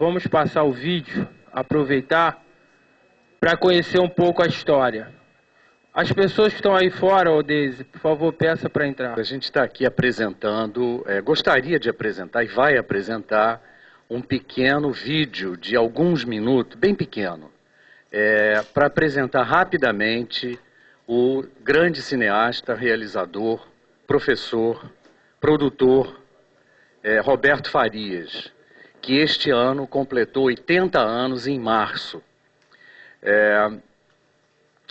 vamos passar o vídeo, aproveitar para conhecer um pouco a história. As pessoas que estão aí fora, Deise, por favor, peça para entrar. A gente está aqui apresentando, gostaria de apresentar e vai apresentar um pequeno vídeo de alguns minutos, bem pequeno, para apresentar rapidamente o grande cineasta, realizador, professor, produtor, Roberto Farias, que este ano completou 80 anos em março.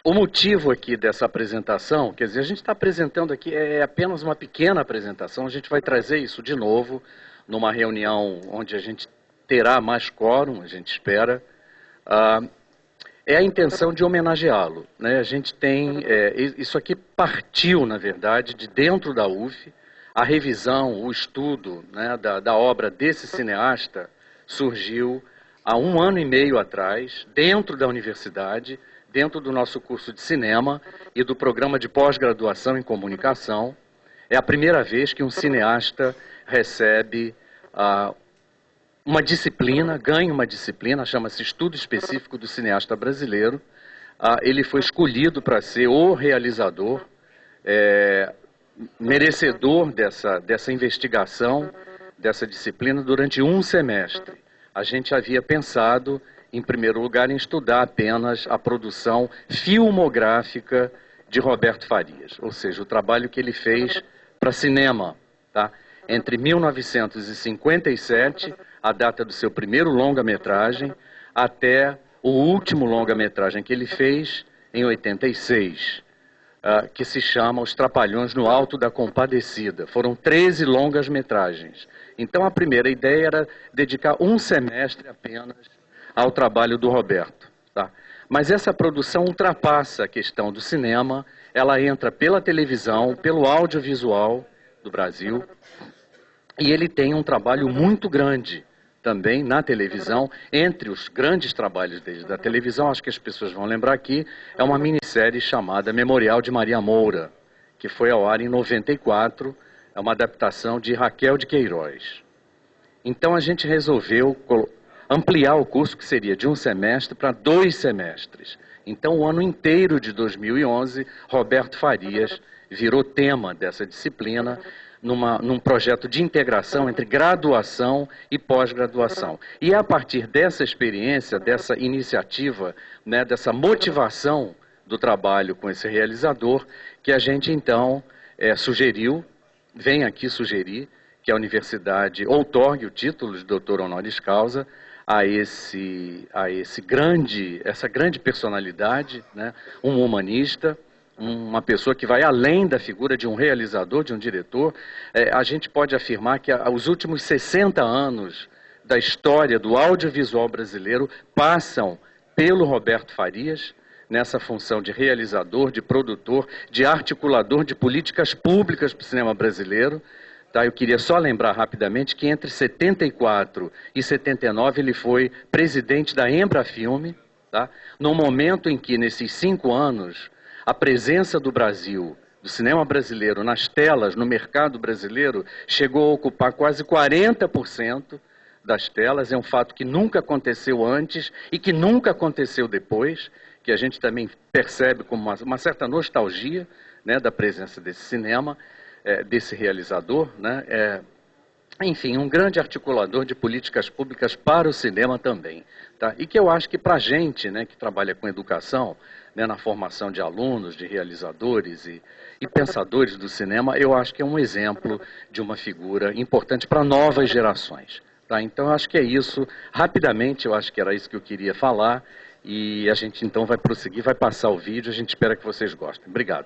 O motivo aqui dessa apresentação, quer dizer, a gente está apresentando aqui, é apenas uma pequena apresentação, a gente vai trazer isso de novo numa reunião onde a gente terá mais quórum, a gente espera. É a intenção de homenageá-lo, né? A gente tem, isso aqui partiu, na verdade, de dentro da UF, a revisão, o estudo, né, da obra desse cineasta surgiu há 1 ano e meio atrás, dentro da universidade, dentro do nosso curso de cinema e do programa de pós-graduação em comunicação. É a primeira vez que um cineasta recebe uma disciplina, ganha uma disciplina, chama-se Estudo Específico do Cineasta Brasileiro. Ele foi escolhido para ser o realizador, merecedor dessa investigação, dessa disciplina, durante 1 semestre. A gente havia pensado, em primeiro lugar, em estudar apenas a produção filmográfica de Roberto Farias, ou seja, o trabalho que ele fez para cinema, tá? Entre 1957, a data do seu primeiro longa-metragem, até o último longa-metragem que ele fez, em 86, que se chama Os Trapalhões no Alto da Compadecida. Foram 13 longas-metragens. Então, a primeira ideia era dedicar 1 semestre apenas ao trabalho do Roberto, tá? Mas essa produção ultrapassa a questão do cinema, ela entra pela televisão, pelo audiovisual do Brasil, e ele tem um trabalho muito grande também na televisão. Entre os grandes trabalhos dele da televisão, acho que as pessoas vão lembrar aqui, é uma minissérie chamada Memorial de Maria Moura, que foi ao ar em 94, é uma adaptação de Raquel de Queiroz. Então a gente resolveu ampliar o curso, que seria de 1 semestre, para 2 semestres. Então o ano inteiro de 2011, Roberto Farias virou tema dessa disciplina, num projeto de integração entre graduação e pós-graduação. E é a partir dessa experiência, dessa iniciativa, né, dessa motivação do trabalho com esse realizador, que a gente então vem aqui sugerir que a universidade outorgue o título de doutor honoris causa a essa grande personalidade, né, um humanista, uma pessoa que vai além da figura de um realizador, de um diretor. A gente pode afirmar que os últimos 60 anos da história do audiovisual brasileiro passam pelo Roberto Farias, nessa função de realizador, de produtor, de articulador de políticas públicas para o cinema brasileiro. Tá? Eu queria só lembrar rapidamente que entre 74 e 79 ele foi presidente da Embrafilme, tá? No momento em que, nesses 5 anos, a presença do Brasil, do cinema brasileiro, nas telas, no mercado brasileiro, chegou a ocupar quase 40% das telas. É um fato que nunca aconteceu antes e que nunca aconteceu depois, que a gente também percebe como uma certa nostalgia, né, da presença desse cinema, desse realizador, né? Enfim, um grande articulador de políticas públicas para o cinema também, tá? E que eu acho que para a gente, né, que trabalha com educação, né, na formação de alunos, de realizadores e pensadores do cinema, eu acho que é um exemplo de uma figura importante para novas gerações, tá? Então, eu acho que é isso. Rapidamente, eu acho que era isso que eu queria falar, e a gente então vai prosseguir, vai passar o vídeo, a gente espera que vocês gostem. Obrigado.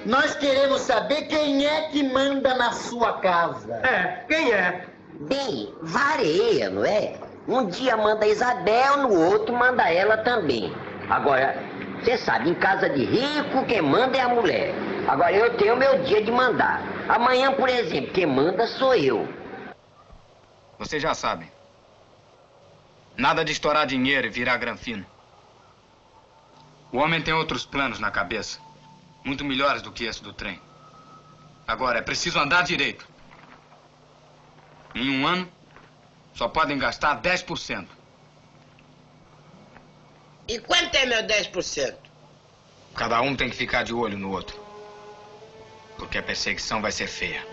Nós queremos saber quem é que manda na sua casa. Quem é? Bem, varia, não é? Um dia manda Isabel, no outro manda ela também. Agora, você sabe, em casa de rico, quem manda é a mulher. Agora, eu tenho meu dia de mandar. Amanhã, por exemplo, quem manda sou eu. Vocês já sabem. Nada de estourar dinheiro e virar granfino. O homem tem outros planos na cabeça. Muito melhores do que esse do trem. Agora, é preciso andar direito. Em um ano, só podem gastar 10%. E quanto é meu 10%? Cada um tem que ficar de olho no outro. Porque a perseguição vai ser feia.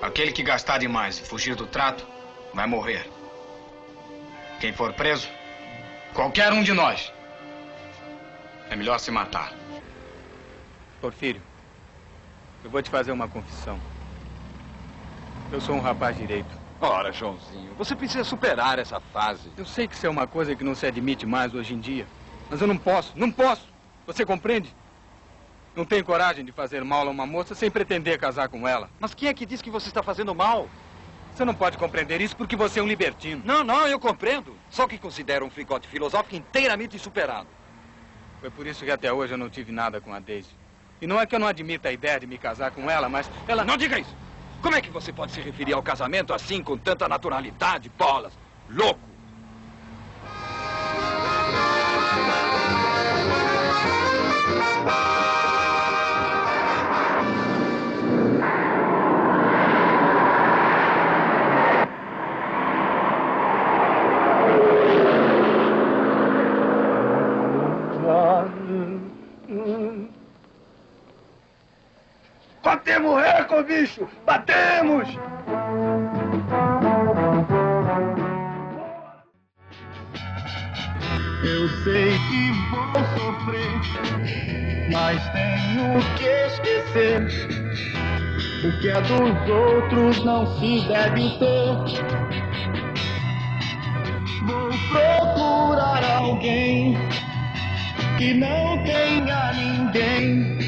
Aquele que gastar demais e fugir do trato, vai morrer. Quem for preso, qualquer um de nós, é melhor se matar. Porfírio, eu vou te fazer uma confissão. Eu sou um rapaz direito. Ora, Joãozinho, você precisa superar essa fase. Eu sei que isso é uma coisa que não se admite mais hoje em dia. Mas eu não posso. Você compreende? Não tenho coragem de fazer mal a uma moça sem pretender casar com ela. Mas quem é que diz que você está fazendo mal? Você não pode compreender isso porque você é um libertino. Não, eu compreendo. Só que considero um fricote filosófico inteiramente insuperado. Foi por isso que até hoje eu não tive nada com a Daisy. E não é que eu não admita a ideia de me casar com ela, mas ela... Não diga isso! Como é que você pode se referir ao casamento assim, com tanta naturalidade, bolas? Louco! Batemos recorde, bicho! Batemos! Eu sei que vou sofrer, mas tenho que esquecer. O que é dos outros não se deve ter. Vou procurar alguém que não tenha ninguém.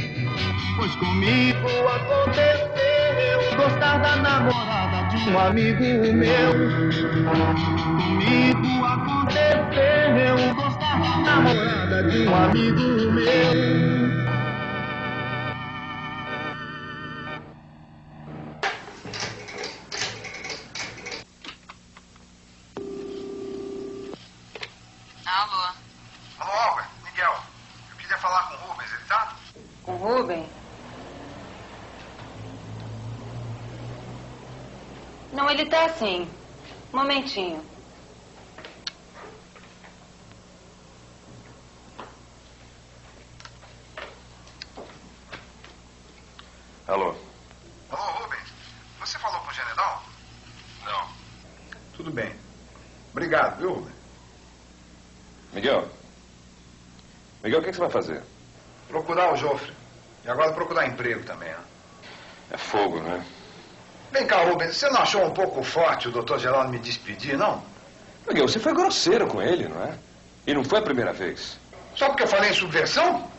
Pois comigo aconteceu gostar da namorada de um amigo meu. Comigo aconteceu gostar da namorada de um amigo meu. Alô? Alô, Albert, Miguel. Eu queria falar com o Rubens, ele tá? Com o Rubem? Não, ele tá assim. Um momentinho. Alô? Alô, Rubens. Você falou com o general? Não. Tudo bem. Obrigado, viu, Rubens? Miguel, o que você vai fazer? Procurar o Jofre. E agora procurar emprego também, né? É fogo, né? Vem cá, Rubens, você não achou um pouco forte o doutor Geraldo me despedir, não? Miguel, você foi grosseiro com ele, não é? E não foi a primeira vez. Só porque eu falei em subversão?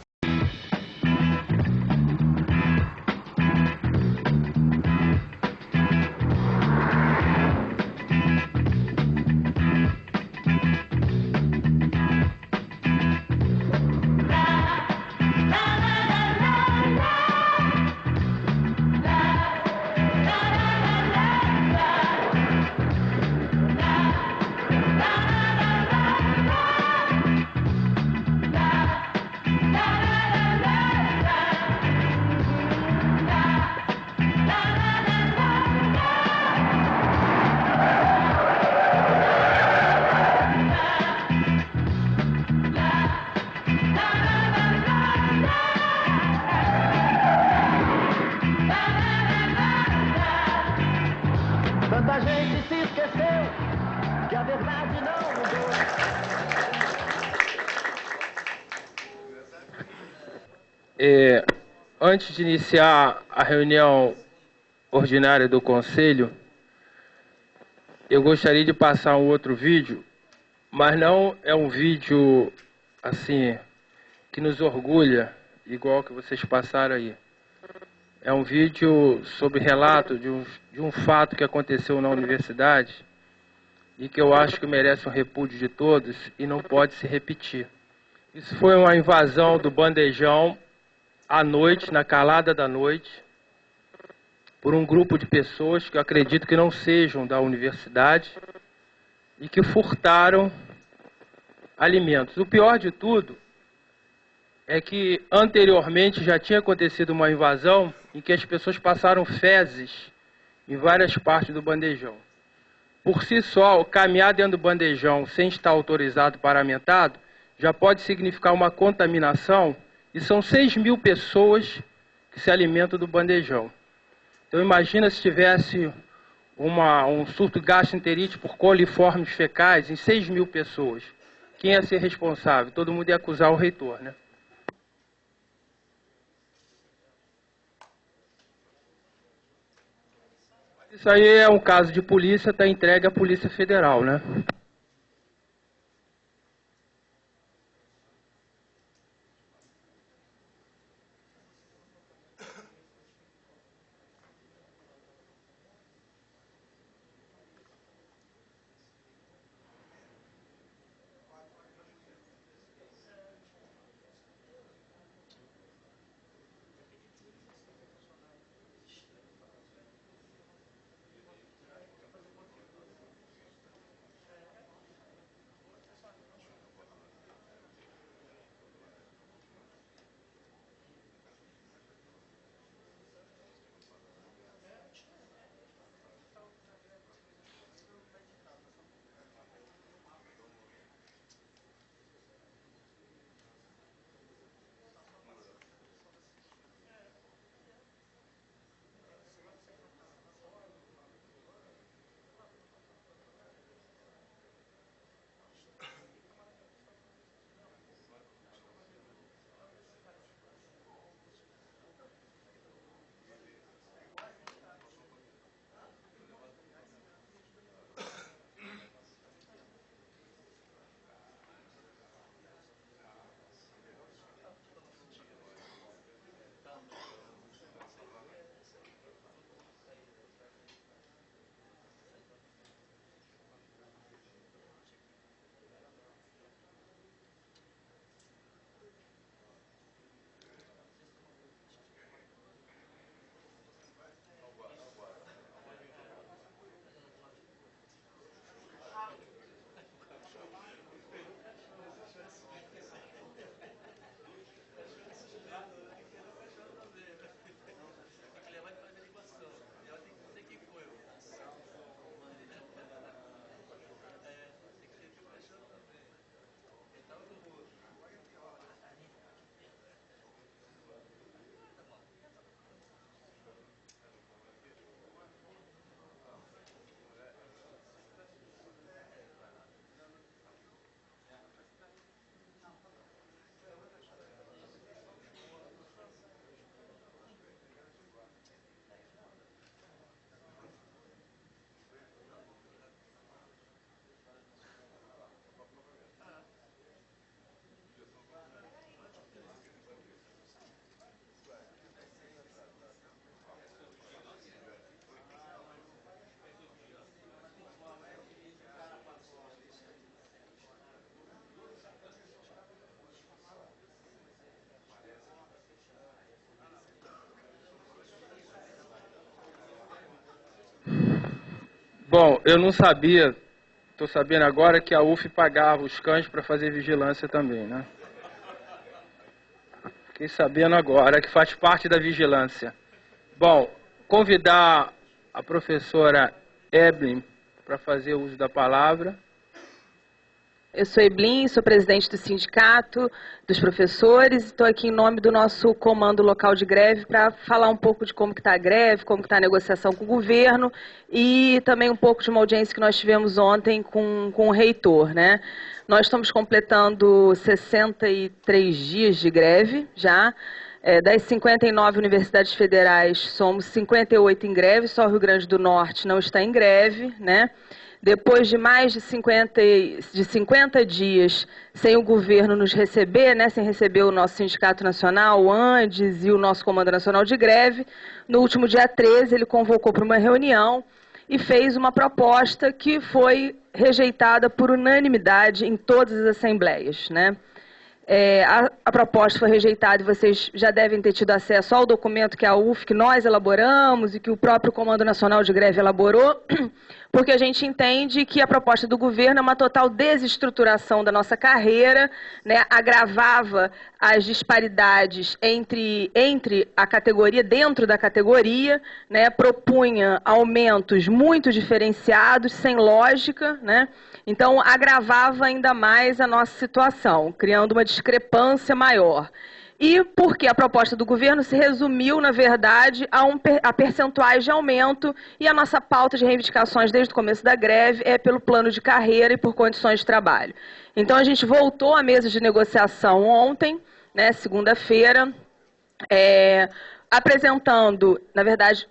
Tanta gente se esqueceu que a verdade não mudou. Antes de iniciar a reunião ordinária do Conselho, eu gostaria de passar um outro vídeo, mas não é um vídeo assim que nos orgulha, igual que vocês passaram aí. É um vídeo sobre relato de um fato que aconteceu na universidade e que eu acho que merece um repúdio de todos e não pode se repetir. Isso foi uma invasão do bandejão à noite, na calada da noite, por um grupo de pessoas que eu acredito que não sejam da universidade e que furtaram alimentos. O pior de tudo é que anteriormente já tinha acontecido uma invasão em que as pessoas passaram fezes em várias partes do bandejão. Por si só, caminhar dentro do bandejão sem estar autorizado, paramentado, já pode significar uma contaminação, e são 6.000 pessoas que se alimentam do bandejão. Então imagina se tivesse um surto gastroenterite por coliformes fecais em 6.000 pessoas. Quem ia ser responsável? Todo mundo ia acusar o reitor, né? Isso aí é um caso de polícia, está entregue à Polícia Federal, né? Bom, eu não sabia, estou sabendo agora que a UF pagava os cães para fazer vigilância também, né? Fiquei sabendo agora que faz parte da vigilância. Bom, convidar a professora Eblin para fazer uso da palavra. Eu sou Eblin, sou presidente do sindicato dos professores e estou aqui em nome do nosso comando local de greve para falar um pouco de como que está a greve, como que está a negociação com o governo e também um pouco de uma audiência que nós tivemos ontem com o reitor, né? Nós estamos completando 63 dias de greve já. Das 59 universidades federais, somos 58 em greve, só o Rio Grande do Norte não está em greve, né? Depois de mais de 50 dias sem o governo nos receber, né, sem receber o nosso Sindicato Nacional, o ANDES e o nosso Comando Nacional de Greve, no último dia 13 ele convocou para uma reunião e fez uma proposta que foi rejeitada por unanimidade em todas as assembleias, né? A proposta foi rejeitada e vocês já devem ter tido acesso ao documento que a UF, que nós elaboramos e que o próprio Comando Nacional de Greve elaborou, porque a gente entende que a proposta do governo é uma total desestruturação da nossa carreira, né, agravava as disparidades entre a categoria, dentro da categoria, né, propunha aumentos muito diferenciados, sem lógica, né, então agravava ainda mais a nossa situação, criando uma discrepância maior. E porque a proposta do governo se resumiu, na verdade, a percentuais de aumento, e a nossa pauta de reivindicações desde o começo da greve é pelo plano de carreira e por condições de trabalho. Então a gente voltou à mesa de negociação ontem, né, segunda-feira, apresentando, na verdade,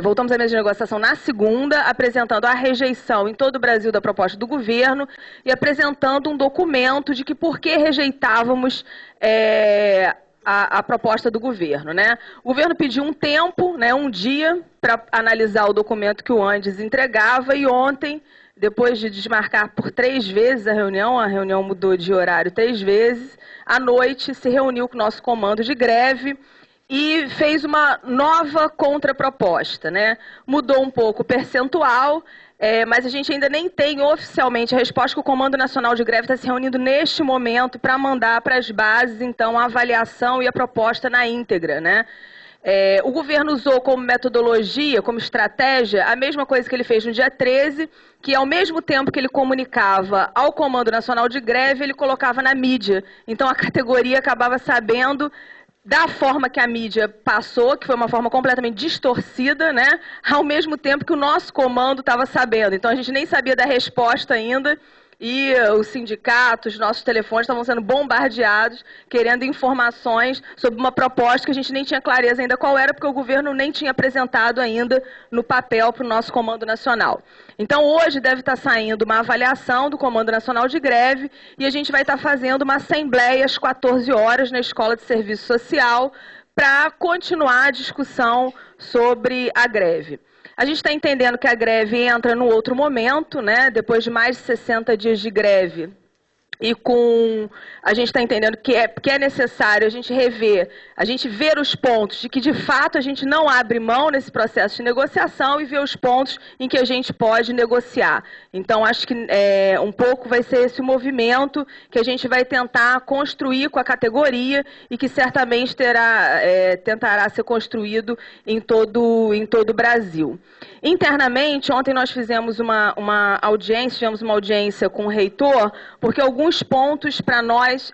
voltamos à mesa de negociação na segunda, apresentando a rejeição em todo o Brasil da proposta do governo e apresentando um documento de que por que rejeitávamos a proposta do governo, né? O governo pediu um tempo, né, um dia, para analisar o documento que o Andes entregava, e ontem, depois de desmarcar por 3 vezes a reunião mudou de horário 3 vezes, à noite se reuniu com o nosso comando de greve e fez uma nova contraproposta, né? Mudou um pouco o percentual, mas a gente ainda nem tem oficialmente a resposta, que o Comando Nacional de Greve está se reunindo neste momento para mandar para as bases, então, a avaliação e a proposta na íntegra, né? O governo usou como metodologia, como estratégia, a mesma coisa que ele fez no dia 13, que ao mesmo tempo que ele comunicava ao Comando Nacional de Greve, ele colocava na mídia. Então a categoria acabava sabendo da forma que a mídia passou, que foi uma forma completamente distorcida, né? Ao mesmo tempo que o nosso comando estava sabendo. Então a gente nem sabia da resposta ainda, e os sindicatos, nossos telefones estavam sendo bombardeados, querendo informações sobre uma proposta que a gente nem tinha clareza ainda qual era, porque o governo nem tinha apresentado ainda no papel para o nosso Comando Nacional. Então hoje deve estar saindo uma avaliação do Comando Nacional de Greve, e a gente vai estar fazendo uma assembleia às 14 horas na Escola de Serviço Social para continuar a discussão sobre a greve. A gente está entendendo que a greve entra no outro momento, né? Depois de mais de 60 dias de greve, e a gente está entendendo que é necessário a gente ver os pontos de que, de fato, a gente não abre mão nesse processo de negociação, e ver os pontos em que a gente pode negociar. Então, acho que um pouco vai ser esse o movimento que a gente vai tentar construir com a categoria, e que certamente tentará ser construído em todo o Brasil. Internamente, ontem nós fizemos uma audiência com o reitor, porque alguns pontos para nós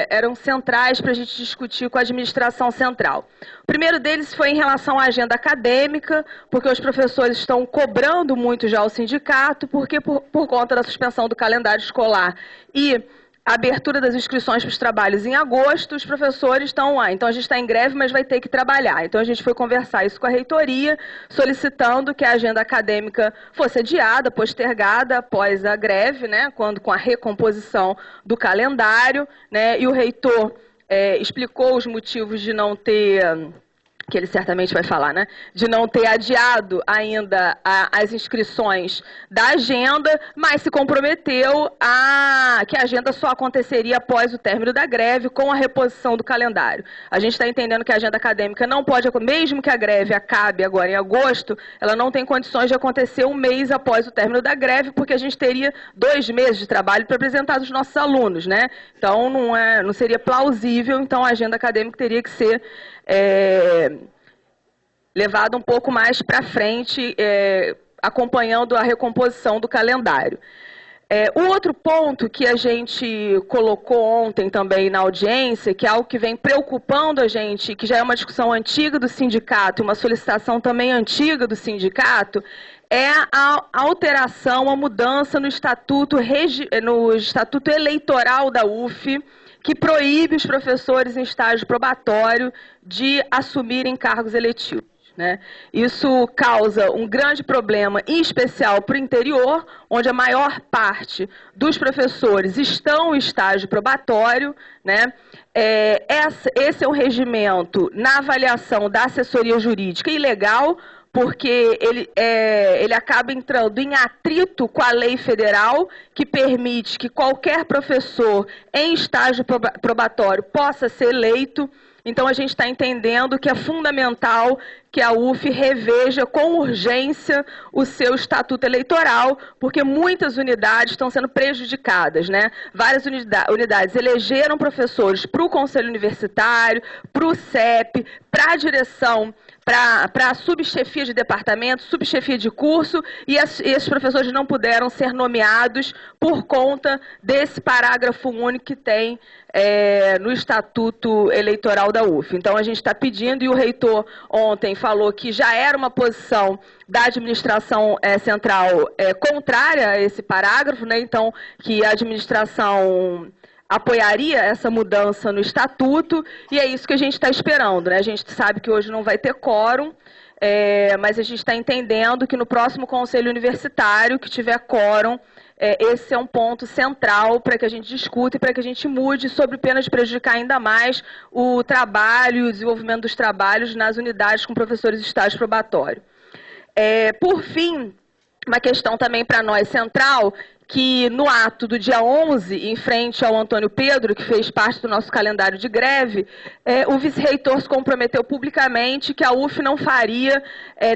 eram centrais para a gente discutir com a administração central. O primeiro deles foi em relação à agenda acadêmica, porque os professores estão cobrando muito já o sindicato, porque por conta da suspensão do calendário escolar e a abertura das inscrições para os trabalhos em agosto, os professores estão lá. Então a gente está em greve, mas vai ter que trabalhar. Então a gente foi conversar isso com a reitoria, solicitando que a agenda acadêmica fosse adiada, postergada após a greve, né, com a recomposição do calendário, né, e o reitor explicou os motivos de não ter, que ele certamente vai falar, né, de não ter adiado ainda as inscrições da agenda, mas se comprometeu que a agenda só aconteceria após o término da greve, com a reposição do calendário. A gente está entendendo que a agenda acadêmica não pode, mesmo que a greve acabe agora em agosto, ela não tem condições de acontecer um mês após o término da greve, porque a gente teria 2 meses de trabalho para apresentar os nossos alunos, né? Então não seria plausível, então a agenda acadêmica teria que ser levado um pouco mais para frente, acompanhando a recomposição do calendário. O outro ponto que a gente colocou ontem também na audiência, que é algo que vem preocupando a gente, que já é uma discussão antiga do sindicato, uma solicitação também antiga do sindicato, é a alteração, a mudança no estatuto eleitoral da UF, que proíbe os professores em estágio probatório de assumirem cargos eletivos, né? Isso causa um grande problema, em especial para o interior, onde a maior parte dos professores estão em estágio probatório, né? Esse é um regimento, na avaliação da assessoria jurídica, ilegal, porque ele acaba entrando em atrito com a lei federal, que permite que qualquer professor em estágio probatório possa ser eleito. Então, a gente está entendendo que é fundamental que a UF reveja com urgência o seu estatuto eleitoral, porque muitas unidades estão sendo prejudicadas, né? Várias unidades elegeram professores para o Conselho Universitário, para o CEP, para a direção, para a subchefia de departamento, subchefia de curso, e esses professores não puderam ser nomeados por conta desse parágrafo único que tem no Estatuto Eleitoral da UF. Então, a gente está pedindo, e o reitor ontem falou que já era uma posição da administração central contrária a esse parágrafo, né? Então, que a administração apoiaria essa mudança no estatuto, e é isso que a gente está esperando, né? A gente sabe que hoje não vai ter quórum, mas a gente está entendendo que no próximo Conselho Universitário, que tiver quórum, esse é um ponto central para que a gente discuta e para que a gente mude, sob pena de prejudicar ainda mais o trabalho e o desenvolvimento dos trabalhos nas unidades com professores de estágio probatório. Por fim, uma questão também para nós central, que no ato do dia 11, em frente ao Antônio Pedro, que fez parte do nosso calendário de greve, o vice-reitor se comprometeu publicamente que a UF não faria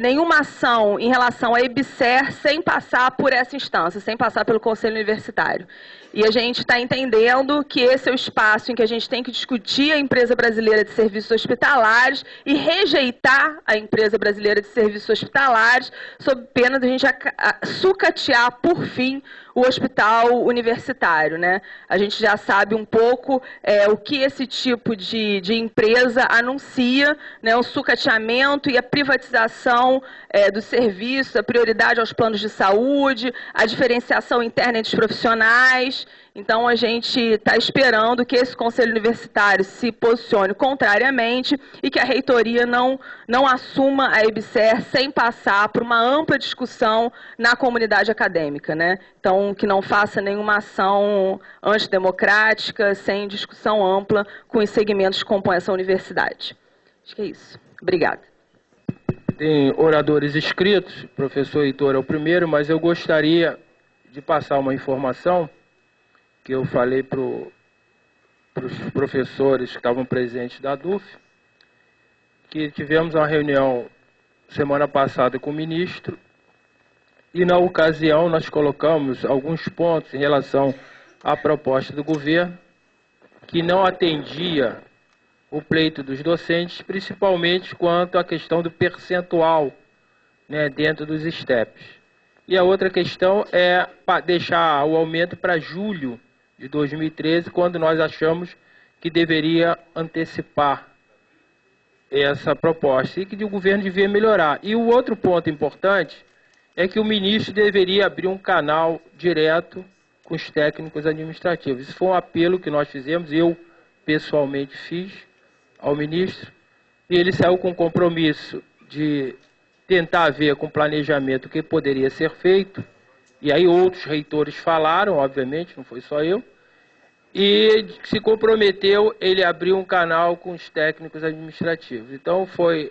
nenhuma ação em relação à EBSER sem passar por essa instância, sem passar pelo Conselho Universitário. E a gente está entendendo que esse é o espaço em que a gente tem que discutir a Empresa Brasileira de Serviços Hospitalares e rejeitar a Empresa Brasileira de Serviços Hospitalares, sob pena de a gente sucatear, por fim, o hospital universitário, né? A gente já sabe um pouco o que esse tipo de empresa anuncia, né? O sucateamento e a privatização do serviço, a prioridade aos planos de saúde, a diferenciação interna entre os profissionais. Então, a gente está esperando que esse Conselho Universitário se posicione contrariamente e que a reitoria não assuma a EBSER sem passar por uma ampla discussão na comunidade acadêmica, né? Então, que não faça nenhuma ação antidemocrática, sem discussão ampla com os segmentos que compõem essa universidade. Acho que é isso. Obrigada. Tem oradores inscritos, o professor Heitor é o primeiro, mas eu gostaria de passar uma informação que eu falei para os professores que estavam presentes da DUF, que tivemos uma reunião semana passada com o ministro, e na ocasião nós colocamos alguns pontos em relação à proposta do governo, que não atendia o pleito dos docentes, principalmente quanto à questão do percentual, né, dentro dos STEPs. E a outra questão é deixar o aumento para julho de 2013, quando nós achamos que deveria antecipar essa proposta e que o governo devia melhorar. E o outro ponto importante é que o ministro deveria abrir um canal direto com os técnicos administrativos. Isso foi um apelo que nós fizemos, eu pessoalmente fiz ao ministro, e ele saiu com o compromisso de tentar ver com planejamento o que poderia ser feito. E aí outros reitores falaram, obviamente, não foi só eu, e se comprometeu ele abrir um canal com os técnicos administrativos. Então foi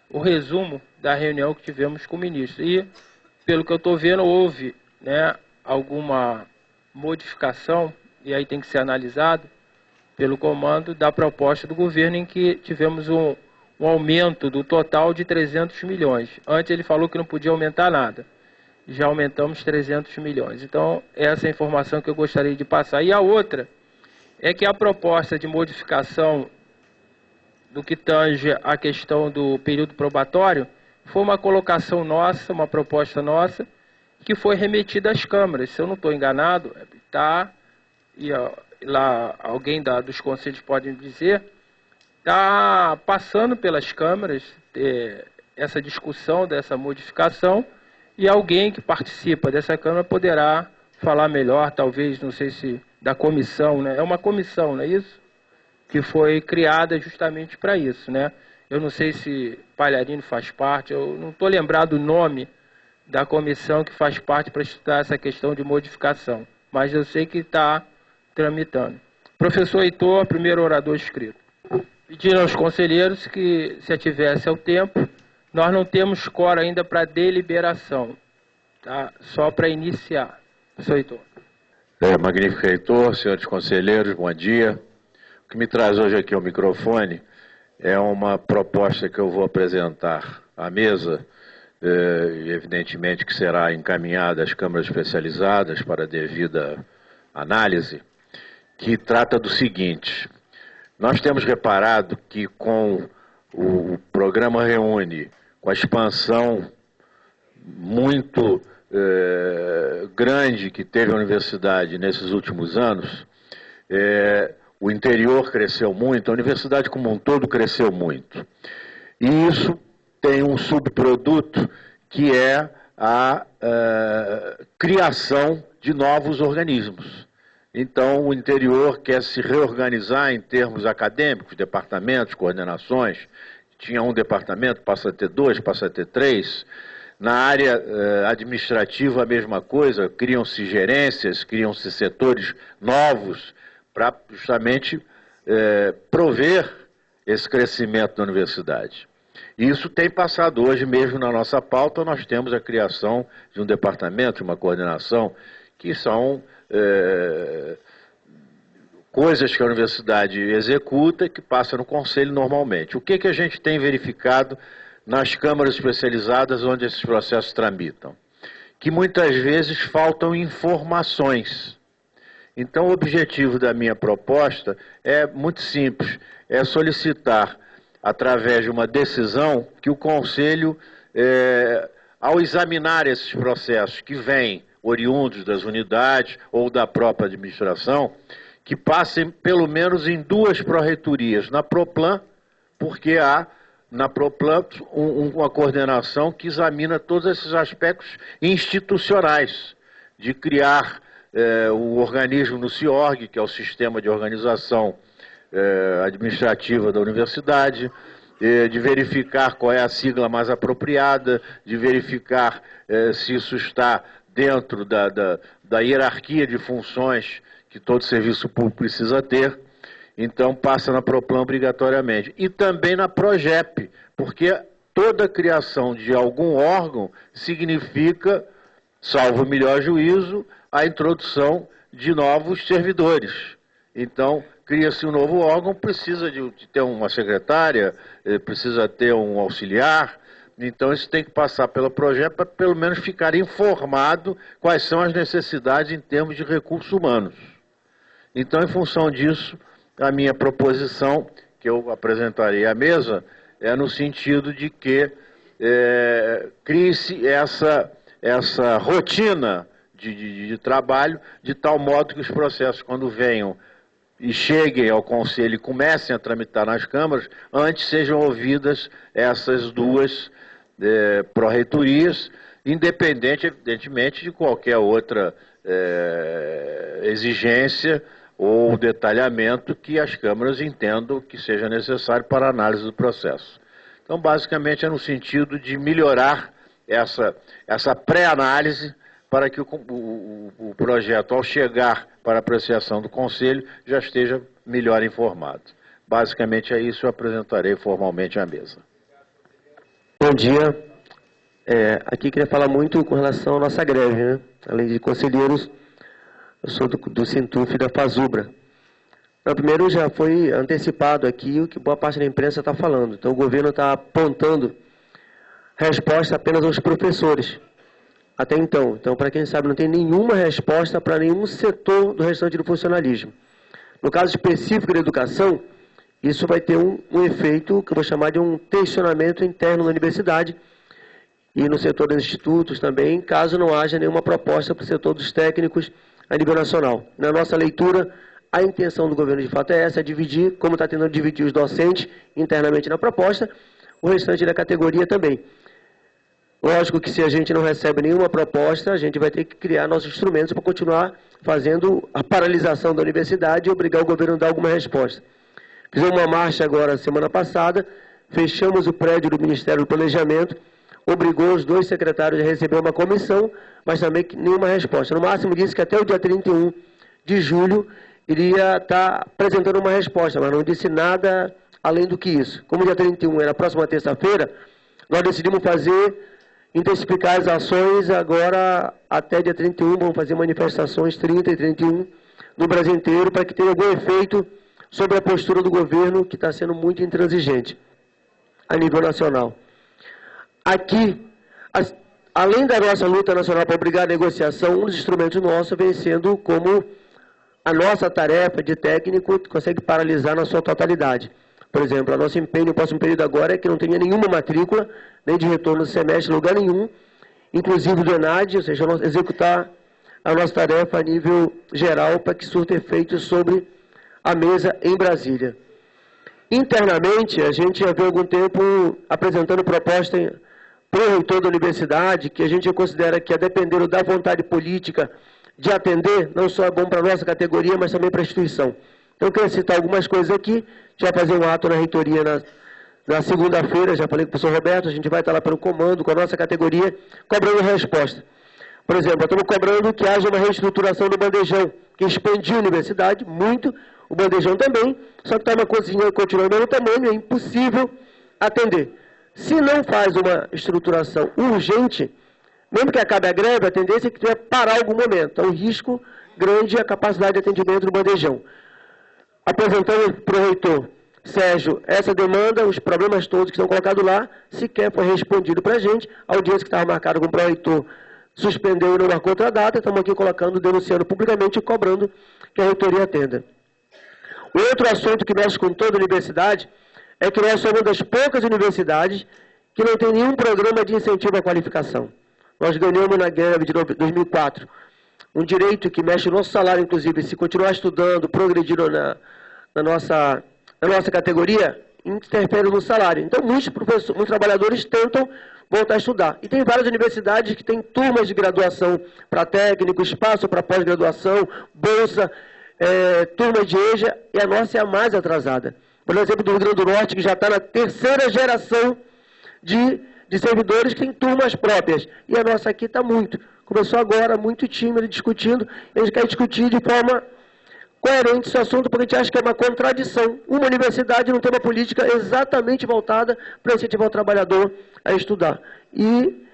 o resumo da reunião que tivemos com o ministro. E, pelo que eu estou vendo, houve, né, alguma modificação, e aí tem que ser analisado pelo comando da proposta do governo, em que tivemos um aumento do total de 300 milhões. Antes ele falou que não podia aumentar nada. Já aumentamos 300 milhões. Então, essa é a informação que eu gostaria de passar. E a outra é que a proposta de modificação do que tange a questão do período probatório foi uma colocação nossa, uma proposta nossa, que foi remetida às câmaras. Se eu não estou enganado, e lá alguém dos conselhos pode me dizer, está passando pelas câmaras essa discussão dessa modificação, e alguém que participa dessa Câmara poderá falar melhor, talvez, não sei se da comissão, né? É uma comissão, não é isso? Que foi criada justamente para isso, né? Eu não sei se Palharini faz parte, eu não estou lembrado o nome da comissão que faz parte para estudar essa questão de modificação, mas eu sei que está tramitando. Professor Heitor, primeiro orador inscrito. Pedindo aos conselheiros que se ativesse ao tempo, nós não temos quórum ainda para deliberação, tá? Só para iniciar. Professor Heitor. Magnífico reitor, senhores conselheiros, bom dia. O que me traz hoje aqui ao microfone é uma proposta que eu vou apresentar à mesa, evidentemente que será encaminhada às câmaras especializadas para devida análise, que trata do seguinte: nós temos reparado que com o programa Reúne, com a expansão muito grande que teve a universidade nesses últimos anos, o interior cresceu muito, a universidade como um todo cresceu muito. E isso tem um subproduto que é a criação de novos organismos. Então, o interior quer se reorganizar em termos acadêmicos, departamentos, coordenações. Tinha um departamento, passa a ter 2, passa a ter 3. Na área administrativa, a mesma coisa, criam-se gerências, criam-se setores novos para justamente prover esse crescimento da universidade. Isso tem passado hoje mesmo na nossa pauta. Nós temos a criação de um departamento, uma coordenação, que são coisas que a universidade executa e que passa no conselho normalmente. O que a gente tem verificado nas câmaras especializadas onde esses processos tramitam? Que muitas vezes faltam informações. Então, o objetivo da minha proposta é muito simples, é solicitar, através de uma decisão, que o Conselho, ao examinar esses processos que vêm oriundos das unidades ou da própria administração, que passem pelo menos em 2 pró-reitorias, na Proplan, porque há na Proplan uma coordenação que examina todos esses aspectos institucionais, de criar o organismo no CIORG, que é o Sistema de Organização Administrativa da Universidade, de verificar qual é a sigla mais apropriada, de verificar se isso está dentro da hierarquia de funções que todo serviço público precisa ter. Então passa na Proplan obrigatoriamente. E também na Progep, porque toda criação de algum órgão significa, salvo o melhor juízo, a introdução de novos servidores. Então, cria-se um novo órgão, precisa de ter uma secretária, precisa ter um auxiliar. Então, isso tem que passar pelo projeto para, pelo menos, ficar informado quais são as necessidades em termos de recursos humanos. Então, em função disso, a minha proposição, que eu apresentarei à mesa, é no sentido de que crie-se essa rotina de trabalho, de tal modo que os processos, quando venham e cheguem ao Conselho e comecem a tramitar nas câmaras, antes sejam ouvidas essas 2 pró-reitorias, independente, evidentemente, de qualquer outra exigência ou detalhamento que as câmaras entendam que seja necessário para a análise do processo. Então, basicamente, é no sentido de melhorar essa pré-análise para que o projeto, ao chegar para apreciação do Conselho, já esteja melhor informado. Basicamente é isso, eu apresentarei formalmente à mesa. Bom dia. Aqui queria falar muito com relação à nossa greve, né? Além de conselheiros, eu sou do Sintuf da Fazubra. Primeiro, já foi antecipado aqui o que boa parte da imprensa está falando. Então, o governo está apontando resposta apenas aos professores. Até então. Então, para quem sabe, não tem nenhuma resposta para nenhum setor do restante do funcionalismo. No caso específico da educação, isso vai ter um efeito que eu vou chamar de um tensionamento interno na universidade e no setor dos institutos também, caso não haja nenhuma proposta para o setor dos técnicos a nível nacional. Na nossa leitura, a intenção do governo de fato é essa, dividir, como está tentando dividir os docentes internamente na proposta, o restante da categoria também. Lógico que se a gente não recebe nenhuma proposta, a gente vai ter que criar nossos instrumentos para continuar fazendo a paralisação da universidade e obrigar o governo a dar alguma resposta. Fizemos uma marcha agora, semana passada, fechamos o prédio do Ministério do Planejamento, obrigou os 2 secretários a receber uma comissão, mas também nenhuma resposta. No máximo disse que até o dia 31 de julho iria estar apresentando uma resposta, mas não disse nada além do que isso. Como o dia 31 era a próxima terça-feira, nós decidimos intensificar as ações agora até dia 31, vamos fazer manifestações 30 e 31 no Brasil inteiro, para que tenha algum efeito sobre a postura do governo, que está sendo muito intransigente a nível nacional. Aqui, além da nossa luta nacional para obrigar a negociação, um dos instrumentos nossos vem sendo como a nossa tarefa de técnico consegue paralisar na sua totalidade. Por exemplo, o nosso empenho no próximo período agora é que não tenha nenhuma matrícula, nem de retorno do semestre, em lugar nenhum, inclusive do ENAD, ou seja, executar a nossa tarefa a nível geral para que surta efeito sobre a mesa em Brasília. Internamente, a gente já vem há algum tempo apresentando proposta para o reitor da universidade, que a gente considera que, a depender da vontade política de atender, não só é bom para a nossa categoria, mas também para a instituição. Então, eu quero citar algumas coisas aqui. A gente vai fazer um ato na reitoria na segunda-feira, já falei com o professor Roberto, a gente vai estar lá pelo comando, com a nossa categoria, cobrando resposta. Por exemplo, estamos cobrando que haja uma reestruturação do bandejão, que expandiu a universidade muito, o bandejão também, só que está uma cozinha continuando do mesmo tamanho, é impossível atender. Se não faz uma estruturação urgente, mesmo que acabe a greve, a tendência é que tenha que parar algum momento. Então, o risco grande é a capacidade de atendimento do bandejão. Apresentando para o reitor Sérgio essa demanda, os problemas todos que estão colocados lá, sequer foi respondido para a gente. A audiência que estava marcada com o pró-reitor suspendeu e não marcou outra data. Estamos aqui colocando, denunciando publicamente e cobrando que a reitoria atenda. O outro assunto que mexe com toda a universidade é que nós somos uma das poucas universidades que não tem nenhum programa de incentivo à qualificação. Nós ganhamos na greve de 2004 um direito que mexe no nosso salário, inclusive, se continuar estudando, progredindo na nossa categoria, interfere no salário. Então, muitos trabalhadores tentam voltar a estudar. E tem várias universidades que têm turmas de graduação para técnico, espaço para pós-graduação, bolsa, turma de EJA, e a nossa é a mais atrasada. Por exemplo, do Rio Grande do Norte, que já está na terceira geração de servidores que têm turmas próprias. E a nossa aqui está muito. Começou agora, muito tímido, discutindo. A gente quer discutir de forma coerente esse assunto, porque a gente acha que é uma contradição. Uma universidade não tem uma política exatamente voltada para incentivar o trabalhador a estudar. E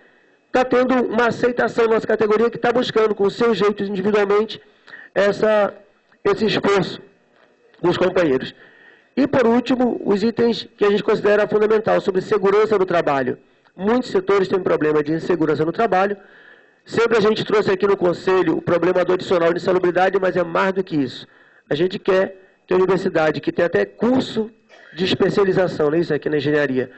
está tendo uma aceitação na nossa categoria que está buscando, com os seus jeitos individualmente, esse esforço dos companheiros. E, por último, os itens que a gente considera fundamental, sobre segurança no trabalho. Muitos setores têm problema de insegurança no trabalho. Sempre a gente trouxe aqui no Conselho o problema do adicional de insalubridade, mas é mais do que isso. A gente quer que a universidade, que tem até curso de especialização, né, isso aqui na engenharia,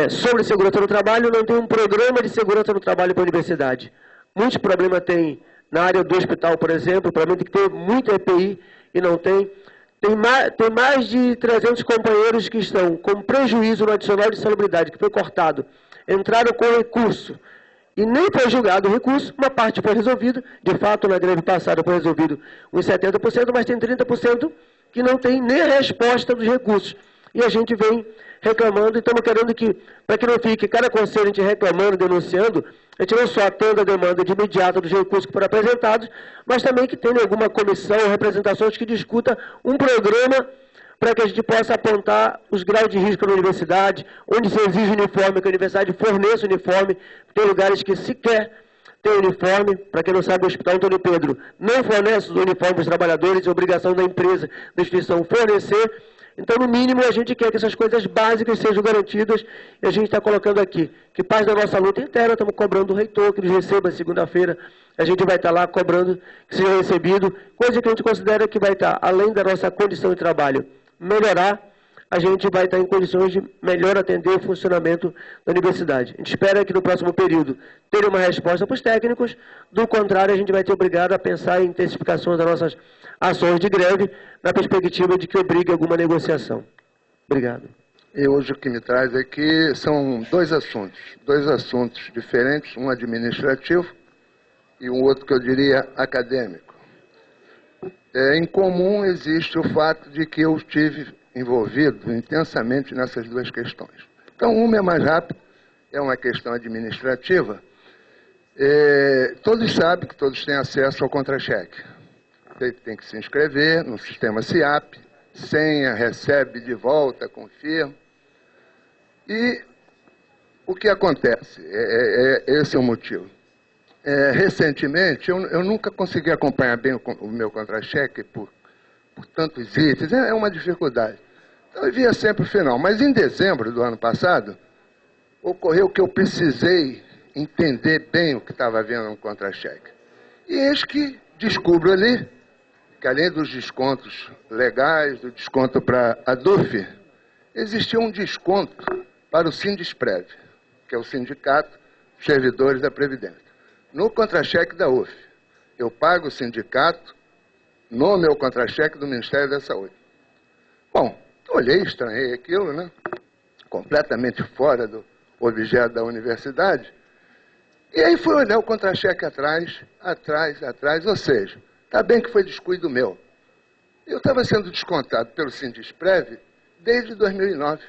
sobre segurança no trabalho, não tem um programa de segurança no trabalho para a universidade. Muitos problemas tem na área do hospital, por exemplo, o problema tem que ter muita EPI e não tem. Tem mais de 300 companheiros que estão com prejuízo no adicional de insalubridade, que foi cortado. Entraram com recurso e nem foi julgado o recurso, uma parte foi resolvida. De fato, na greve passada foi resolvido uns 70%, mas tem 30% que não tem nem a resposta dos recursos. E a gente vem reclamando, e estamos querendo que, para que não fique cada conselho a gente reclamando, denunciando, a gente não só atenda a demanda de imediato dos recursos que foram apresentados, mas também que tenha alguma comissão ou representações que discuta um programa para que a gente possa apontar os graus de risco na universidade, onde se exige uniforme, que a universidade forneça uniforme. Tem lugares que sequer tem uniforme. Para quem não sabe, o Hospital Antônio Pedro não fornece os uniformes para os trabalhadores, é obrigação da empresa, da instituição fornecer. Então, no mínimo, a gente quer que essas coisas básicas sejam garantidas, e a gente está colocando aqui que parte da nossa luta interna, estamos cobrando do reitor, que nos receba segunda-feira, a gente vai estar lá cobrando que seja recebido, coisa que a gente considera que vai estar, além da nossa condição de trabalho melhorar, a gente vai estar em condições de melhor atender o funcionamento da universidade. A gente espera que no próximo período tenha uma resposta para os técnicos, do contrário, a gente vai ter obrigado a pensar em intensificações das nossas ações de greve, na perspectiva de que obrigue alguma negociação. Obrigado. E hoje o que me traz aqui são dois assuntos diferentes, um administrativo e um outro que eu diria acadêmico. Em comum existe o fato de que eu estive envolvido intensamente nessas duas questões. Então, uma é mais rápida, é uma questão administrativa. Todos sabem que todos têm acesso ao contra-cheque. Tem que se inscrever no sistema SIAP, senha, recebe de volta, confirma. E O que acontece? Esse é o motivo. Recentemente, eu nunca consegui acompanhar bem o meu contra-cheque por tantos itens, é uma dificuldade. Então, eu via sempre o final. Mas em dezembro do ano passado, ocorreu que eu precisei entender bem o que estava havendo no contra-cheque. E eis que descubro ali que, além dos descontos legais, do desconto para a DUF, existia um desconto para o Sindesprev, que é o Sindicato dos Servidores da Previdência. No contra-cheque da UF, eu pago o sindicato no meu contra-cheque do Ministério da Saúde. Bom, olhei, estranhei aquilo, né? Completamente fora do objeto da universidade. E aí fui olhar o contra-cheque atrás, ou seja, está bem que foi descuido meu. Eu estava sendo descontado pelo Sindesprev desde 2009.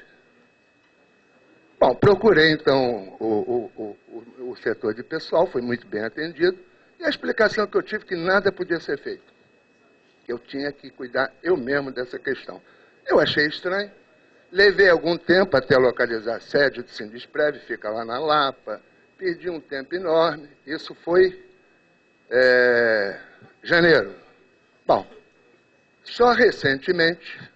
Bom, procurei então o setor de pessoal, foi muito bem atendido, e a explicação que eu tive que nada podia ser feito. Eu tinha que cuidar eu mesmo dessa questão. Eu achei estranho, levei algum tempo até localizar a sede do Sindesprev, fica lá na Lapa, perdi um tempo enorme, isso foi janeiro. Bom, só recentemente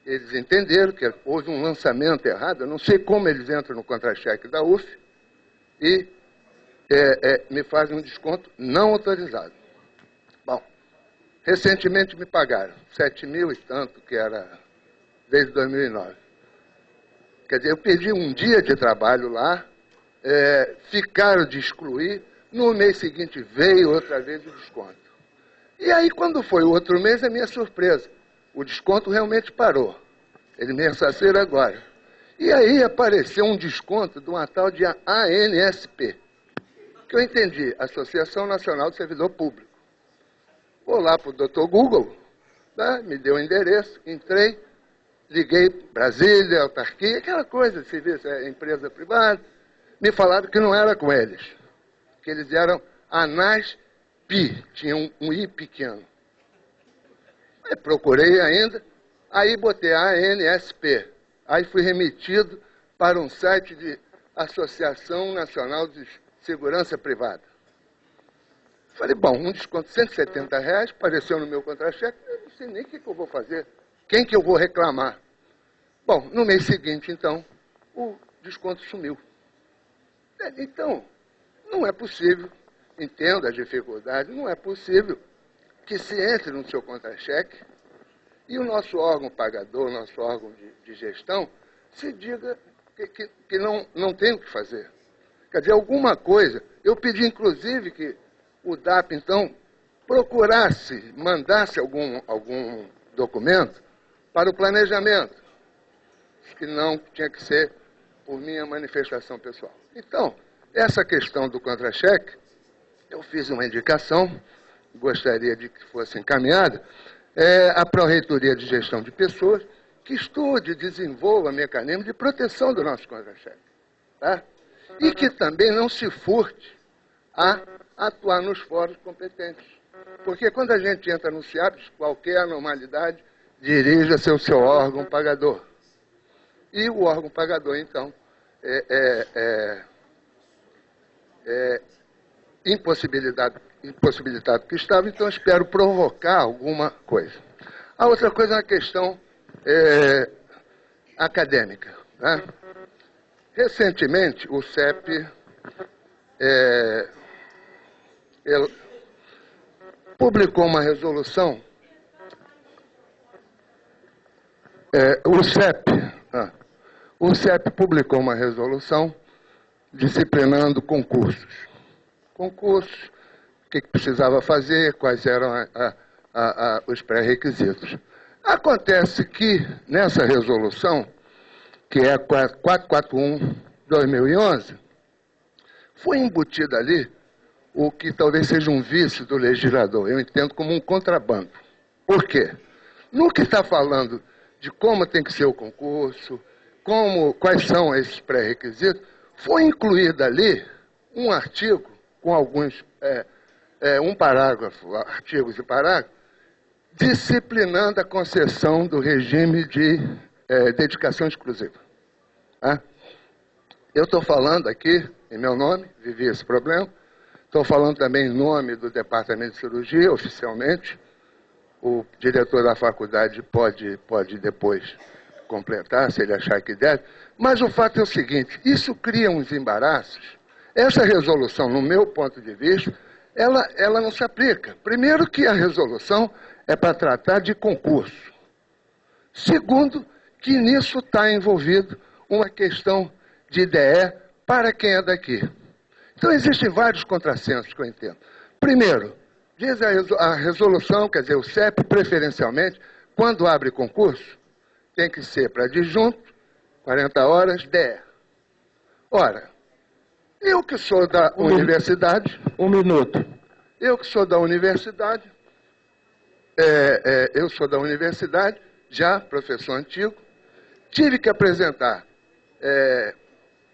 eles entenderam que houve um lançamento errado, eu não sei como eles entram no contra-cheque da UF, e me fazem um desconto não autorizado. Bom, recentemente me pagaram 7 mil e tanto, que era desde 2009. Quer dizer, eu perdi um dia de trabalho lá, ficaram de excluir, no mês seguinte veio outra vez o desconto. E aí, quando foi o outro mês, a minha surpresa, o desconto realmente parou. Ele me ressarceram agora. E aí apareceu um desconto de uma tal de ANSP, que eu entendi, Associação Nacional do Servidor Público. Vou lá para o Dr. Google, né, me deu o endereço, entrei, liguei Brasília, autarquia, aquela coisa, serviço, empresa privada. Me falaram que não era com eles, que eles eram ANASP, tinha um I pequeno. Aí procurei ainda, aí botei ANSP. Aí fui remetido para um site de Associação Nacional de Segurança Privada. Falei, bom, um desconto de R$170, apareceu no meu contra-cheque, eu não sei nem o que eu vou fazer, quem que eu vou reclamar. Bom, no mês seguinte, então, o desconto sumiu. Então, não é possível, entendo a dificuldade, não é possível que se entre no seu contra-cheque e o nosso órgão pagador, nosso órgão de gestão, se diga que não tem o que fazer. Quer dizer, alguma coisa. Eu pedi, inclusive, que o DAP, então, procurasse, mandasse algum documento para o planejamento, que não tinha que ser por minha manifestação pessoal. Então, essa questão do contra-cheque, eu fiz uma indicação, gostaria de que fosse encaminhada, à Pró-Reitoria de Gestão de Pessoas, que estude e desenvolva mecanismos de proteção do nosso contra-cheque. Tá? E que também não se furte a atuar nos fóruns competentes. Porque quando a gente entra no CIAPS, qualquer anormalidade dirija-se ao seu órgão pagador. E o órgão pagador, então, impossibilitado que estava, então espero provocar alguma coisa. A outra coisa é a questão acadêmica. Né? Recentemente, o CEP publicou uma resolução, o CEP publicou uma resolução disciplinando concursos. Concursos, o que precisava fazer, quais eram os pré-requisitos. Acontece que, nessa resolução, que é a 441/2011, foi embutido ali o que talvez seja um vício do legislador. Eu entendo como um contrabando. Por quê? No que está falando de como tem que ser o concurso, quais são esses pré-requisitos, foi incluído ali um artigo com alguns, um parágrafo, artigos e parágrafos, disciplinando a concessão do regime de dedicação exclusiva. Tá? Eu estou falando aqui, em meu nome, vivi esse problema. Estou falando também em nome do Departamento de Cirurgia, oficialmente. O diretor da faculdade pode depois completar, se ele achar que deve. Mas o fato é o seguinte, isso cria uns embaraços. Essa resolução, no meu ponto de vista, ela não se aplica. Primeiro que a resolução é para tratar de concurso. Segundo, que nisso está envolvido uma questão de IDE para quem é daqui. Então, existem vários contrassensos que eu entendo. Primeiro, diz a resolução, quer dizer, o CEP, preferencialmente, quando abre concurso, tem que ser para adjunto, 40 horas, DE. Ora, eu que sou da universidade... Um minuto. Eu que sou da universidade, já professor antigo, tive que apresentar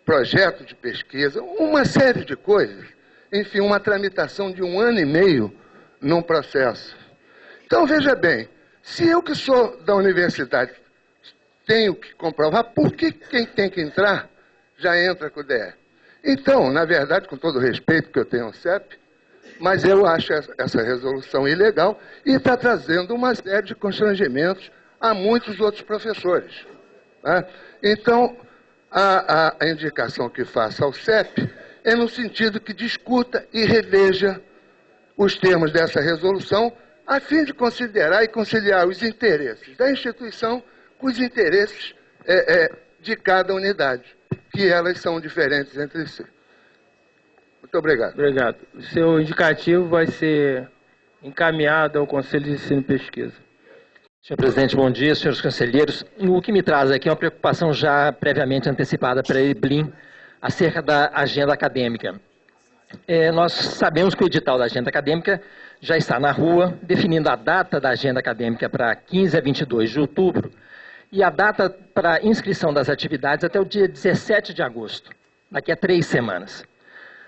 projeto de pesquisa, uma série de coisas, enfim, uma tramitação de 1 ano e meio num processo. Então, veja bem, se eu que sou da universidade tenho que comprovar, por que quem tem que entrar já entra com o DE? Então, na verdade, com todo o respeito que eu tenho ao CEP, mas eu acho essa resolução ilegal e está trazendo uma série de constrangimentos a muitos outros professores. Né? Então, a indicação que faço ao CEP é no sentido que discuta e reveja os termos dessa resolução, a fim de considerar e conciliar os interesses da instituição com os interesses de cada unidade, que elas são diferentes entre si. Muito obrigado. Obrigado. O seu indicativo vai ser encaminhado ao Conselho de Ensino e Pesquisa. Senhor presidente, bom dia, senhores conselheiros. O que me traz aqui é uma preocupação já previamente antecipada para a EBLIM acerca da agenda acadêmica. Nós sabemos que o edital da agenda acadêmica já está na rua, definindo a data da agenda acadêmica para 15 a 22 de outubro e a data para inscrição das atividades até o dia 17 de agosto, daqui a 3 semanas.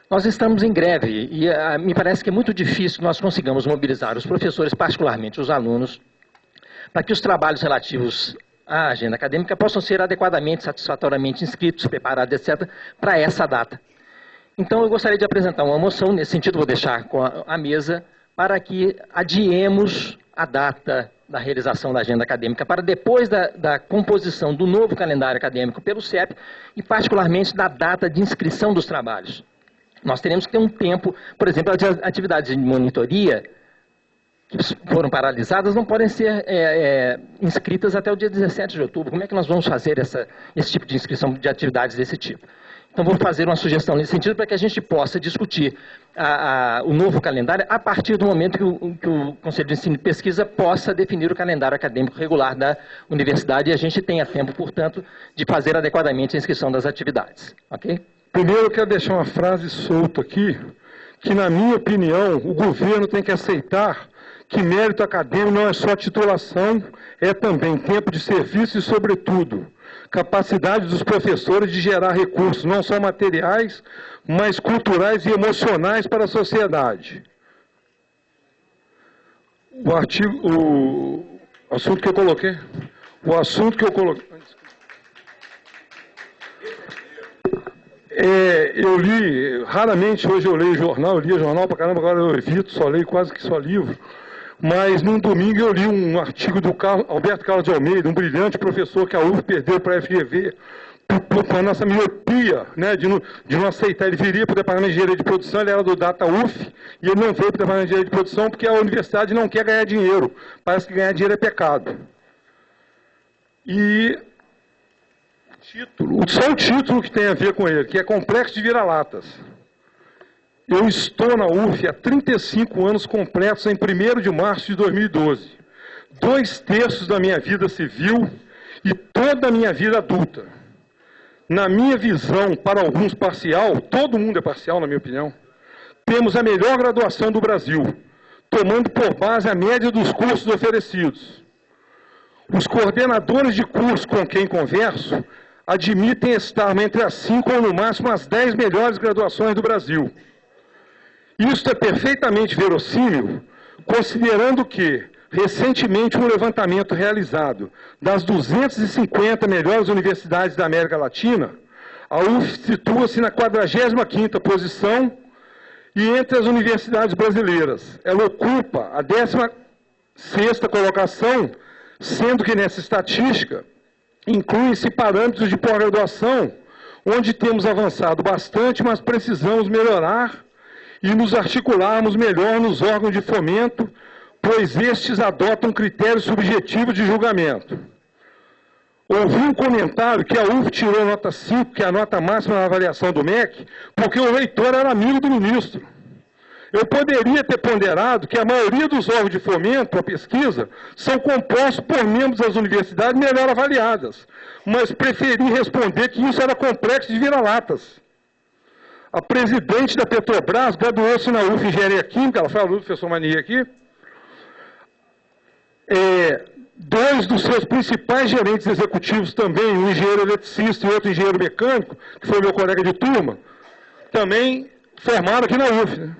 Nós estamos em greve e me parece que é muito difícil que nós consigamos mobilizar os professores, particularmente os alunos, para que os trabalhos relativos à agenda acadêmica possam ser adequadamente, satisfatoriamente inscritos, preparados, etc., para essa data. Então, eu gostaria de apresentar uma moção, nesse sentido, vou deixar com a mesa, para que adiemos a data da realização da agenda acadêmica para depois da composição do novo calendário acadêmico pelo CEP e, particularmente, da data de inscrição dos trabalhos. Nós teremos que ter um tempo, por exemplo, as atividades de monitoria que foram paralisadas não podem ser inscritas até o dia 17 de outubro. Como é que nós vamos fazer esse tipo de inscrição de atividades desse tipo? Então, vou fazer uma sugestão nesse sentido para que a gente possa discutir o novo calendário a partir do momento que o Conselho de Ensino e Pesquisa possa definir o calendário acadêmico regular da universidade e a gente tenha tempo, portanto, de fazer adequadamente a inscrição das atividades. Ok? Primeiro, eu quero deixar uma frase solta aqui, que, na minha opinião, o governo tem que aceitar que mérito acadêmico não é só titulação, é também tempo de serviço e, sobretudo, capacidade dos professores de gerar recursos, não só materiais, mas culturais e emocionais para a sociedade. O assunto que eu coloquei... eu li, raramente hoje eu leio jornal, eu lia jornal pra caramba, agora eu evito, só leio quase que só livro. Mas num domingo eu li um artigo do Alberto Carlos de Almeida, um brilhante professor que a UF perdeu para a FGV, por a nossa miopia, né, de não aceitar. Ele viria para o Departamento de Engenharia de Produção, ele era do Data UF, e ele não veio para o Departamento de Engenharia de Produção porque a universidade não quer ganhar dinheiro. Parece que ganhar dinheiro é pecado. E só o título que tem a ver com ele, que é Complexo de Vira-Latas. Eu estou na UF há 35 anos completos em 1º de março de 2012. 2/3 da minha vida civil e toda a minha vida adulta. Na minha visão, para alguns parcial, todo mundo é parcial na minha opinião, temos a melhor graduação do Brasil, tomando por base a média dos cursos oferecidos. Os coordenadores de curso com quem converso admitem estar entre as 5 ou no máximo as 10 melhores graduações do Brasil. Isso é perfeitamente verossímil, considerando que, recentemente, um levantamento realizado das 250 melhores universidades da América Latina A UF situa-se na 45ª posição e entre as universidades brasileiras. Ela ocupa a 16ª colocação, sendo que nessa estatística incluem-se parâmetros de pós-graduação, onde temos avançado bastante, mas precisamos melhorar e nos articularmos melhor nos órgãos de fomento, pois estes adotam critérios subjetivos de julgamento. Ouvi um comentário que a UF tirou nota 5, que é a nota máxima na avaliação do MEC, porque o reitor era amigo do ministro. Eu poderia ter ponderado que a maioria dos órgãos de fomento à pesquisa são compostos por membros das universidades melhor avaliadas, mas preferi responder que isso era complexo de vira-latas. A presidente da Petrobras graduou-se na UF Engenharia Química, ela foi aluna do professor Mania aqui. Dois dos seus principais gerentes executivos também, um engenheiro eletricista e outro engenheiro mecânico, que foi meu colega de turma, também formaram aqui na UF. Né?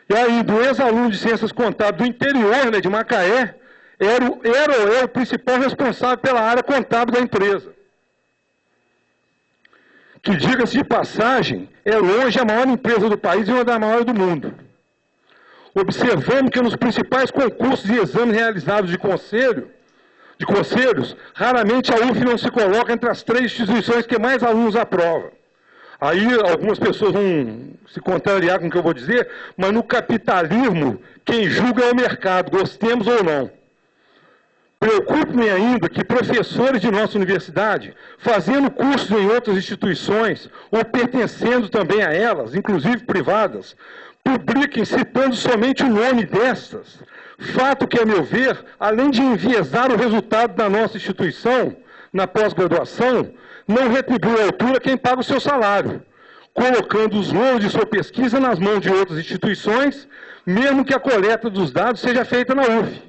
E aí, do ex-aluno de Ciências Contábeis do interior, né, de Macaé, era o principal responsável pela área contábil da empresa. Que, diga-se de passagem, é longe a maior empresa do país e uma das maiores do mundo. Observamos que nos principais concursos e exames realizados de conselhos, raramente a UF não se coloca entre as 3 instituições que mais alunos aprovam. Aí algumas pessoas vão se contrariar com o que eu vou dizer, mas no capitalismo, quem julga é o mercado, gostemos ou não. Preocupe-me ainda que professores de nossa universidade, fazendo cursos em outras instituições, ou pertencendo também a elas, inclusive privadas, publiquem citando somente o nome destas, fato que, a meu ver, além de enviesar o resultado da nossa instituição, na pós-graduação, não retribui à altura quem paga o seu salário, colocando os louros de sua pesquisa nas mãos de outras instituições, mesmo que a coleta dos dados seja feita na UF.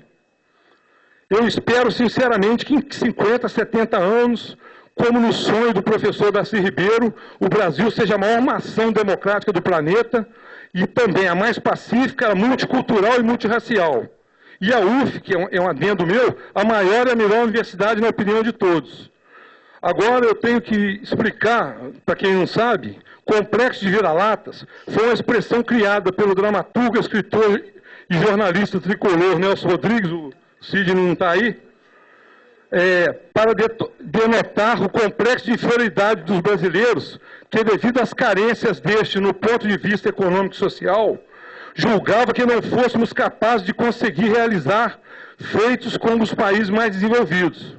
Eu espero, sinceramente, que em 50, 70 anos, como no sonho do professor Darcy Ribeiro, o Brasil seja a maior nação democrática do planeta e também a mais pacífica, multicultural e multirracial. E a UF, que é um adendo meu, a maior e a melhor universidade na opinião de todos. Agora eu tenho que explicar, para quem não sabe, Complexo de Vira-Latas foi uma expressão criada pelo dramaturgo, escritor e jornalista tricolor Nelson Rodrigues, o Cid não está aí, para denotar o complexo de inferioridade dos brasileiros, que devido às carências deste no ponto de vista econômico e social, julgava que não fôssemos capazes de conseguir realizar feitos como os países mais desenvolvidos.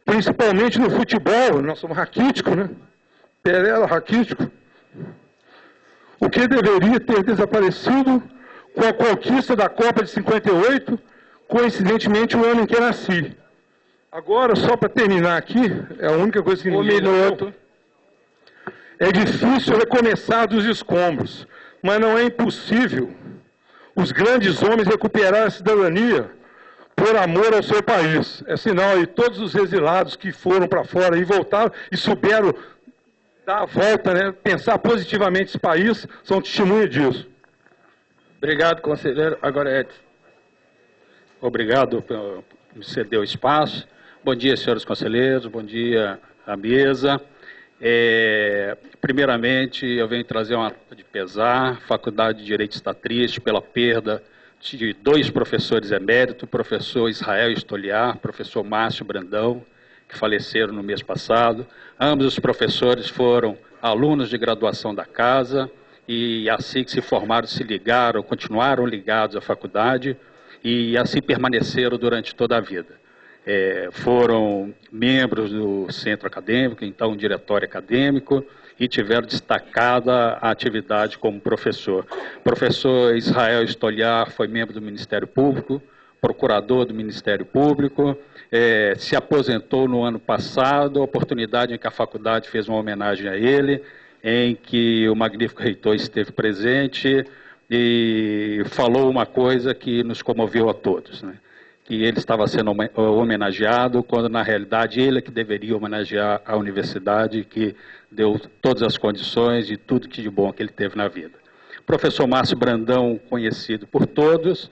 Principalmente no futebol, nós somos raquíticos, né? Pelé era raquítico. O que deveria ter desaparecido com a conquista da Copa de 58, coincidentemente o ano em que eu nasci. Agora, só para terminar aqui, é a única coisa que... É difícil recomeçar dos escombros, mas não é impossível os grandes homens recuperar a cidadania por amor ao seu país. É sinal aí, todos os exilados que foram para fora e voltaram e souberam dar a volta, né, pensar positivamente esse país, são testemunha disso. Obrigado, conselheiro. Agora, Edson. Obrigado por me ceder o espaço. Bom dia, senhores conselheiros, bom dia à mesa. Primeiramente, eu venho trazer uma nota de pesar. A Faculdade de Direito está triste pela perda de 2 professores eméritos, o professor Israel Estoliar, professor Márcio Brandão, que faleceram no mês passado. Ambos os professores foram alunos de graduação da casa e assim que se formaram, se ligaram, continuaram ligados à faculdade e assim permaneceram durante toda a vida. Foram membros do centro acadêmico, então diretório acadêmico, e tiveram destacada a atividade como professor. Professor Israel Estoliar foi membro do Ministério Público, procurador do Ministério Público, se aposentou no ano passado, oportunidade em que a faculdade fez uma homenagem a ele, em que o magnífico reitor esteve presente e falou uma coisa que nos comoveu a todos, né? Que ele estava sendo homenageado, quando na realidade ele é que deveria homenagear a universidade, que deu todas as condições e tudo que de bom que ele teve na vida. Professor Márcio Brandão, conhecido por todos,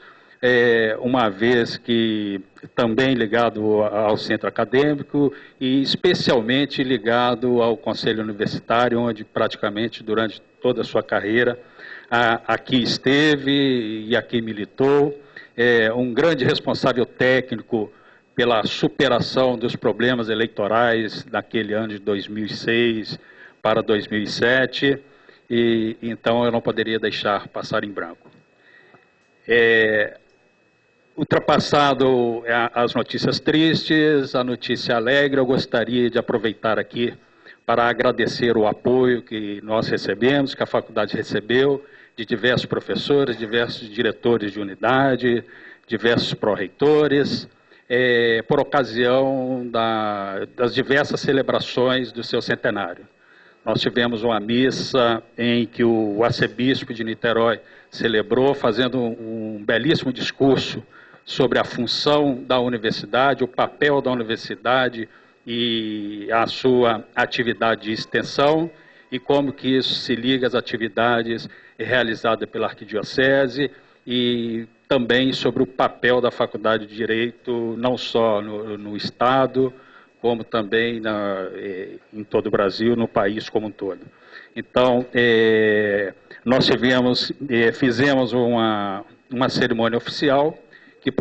uma vez que também ligado ao centro acadêmico e especialmente ligado ao Conselho Universitário, onde praticamente durante toda a sua carreira aqui esteve e aqui militou. Um grande responsável técnico pela superação dos problemas eleitorais naquele ano de 2006 para 2007, e então eu não poderia deixar passar em branco. Ultrapassado as notícias tristes, a notícia alegre, eu gostaria de aproveitar aqui para agradecer o apoio que nós recebemos, que a faculdade recebeu, de diversos professores, diversos diretores de unidade, diversos pró-reitores, por ocasião das diversas celebrações do seu centenário. Nós tivemos uma missa em que o arcebispo de Niterói celebrou, fazendo um belíssimo discurso sobre a função da universidade, o papel da universidade e a sua atividade de extensão, e como que isso se liga às atividades realizadas pela Arquidiocese, e também sobre o papel da Faculdade de Direito, não só no Estado, como também em todo o Brasil, no país como um todo. Então, nós fizemos uma cerimônia oficial, que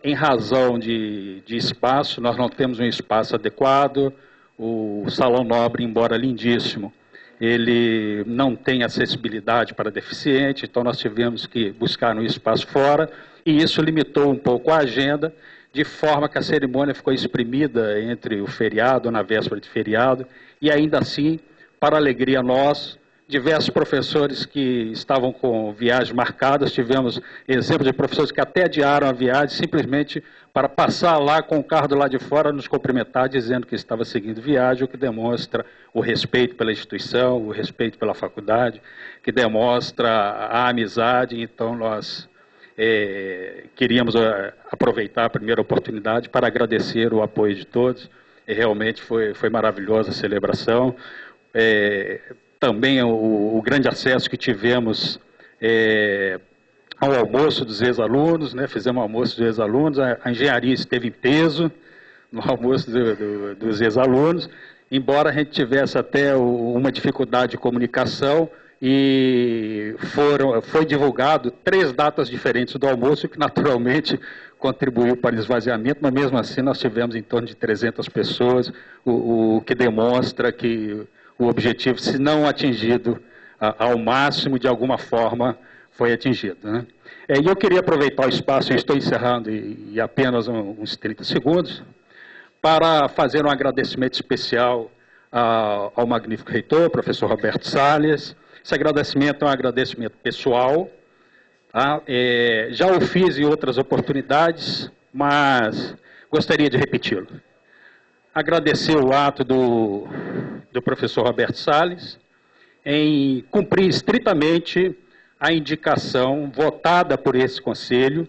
em razão de espaço, nós não temos um espaço adequado. O Salão Nobre, embora lindíssimo, ele não tem acessibilidade para deficiente, então nós tivemos que buscar um espaço fora, e isso limitou um pouco a agenda, de forma que a cerimônia ficou exprimida entre o feriado, na véspera de feriado, e ainda assim, para alegria nossa, diversos professores que estavam com viagens marcadas, tivemos exemplos de professores que até adiaram a viagem, simplesmente para passar lá com o carro do lado de fora, nos cumprimentar, dizendo que estava seguindo viagem, o que demonstra o respeito pela instituição, o respeito pela faculdade, que demonstra a amizade. Então nós queríamos aproveitar a primeira oportunidade para agradecer o apoio de todos, e realmente foi maravilhosa a celebração. Também o grande acesso que tivemos ao almoço dos ex-alunos, né? Fizemos um almoço dos ex-alunos, a engenharia esteve em peso no almoço dos ex-alunos, embora a gente tivesse até uma dificuldade de comunicação, e foi divulgado 3 datas diferentes do almoço, que naturalmente contribuiu para o esvaziamento, mas mesmo assim nós tivemos em torno de 300 pessoas, o que demonstra que o objetivo, se não atingido ao máximo, de alguma forma foi atingido, né? E eu queria aproveitar o espaço, eu estou encerrando e apenas uns 30 segundos, para fazer um agradecimento especial ao magnífico reitor, professor Roberto Salles. Esse agradecimento é um agradecimento pessoal, tá? Já o fiz em outras oportunidades, mas gostaria de repeti-lo. Agradecer o ato do professor Roberto Salles em cumprir estritamente a indicação votada por esse conselho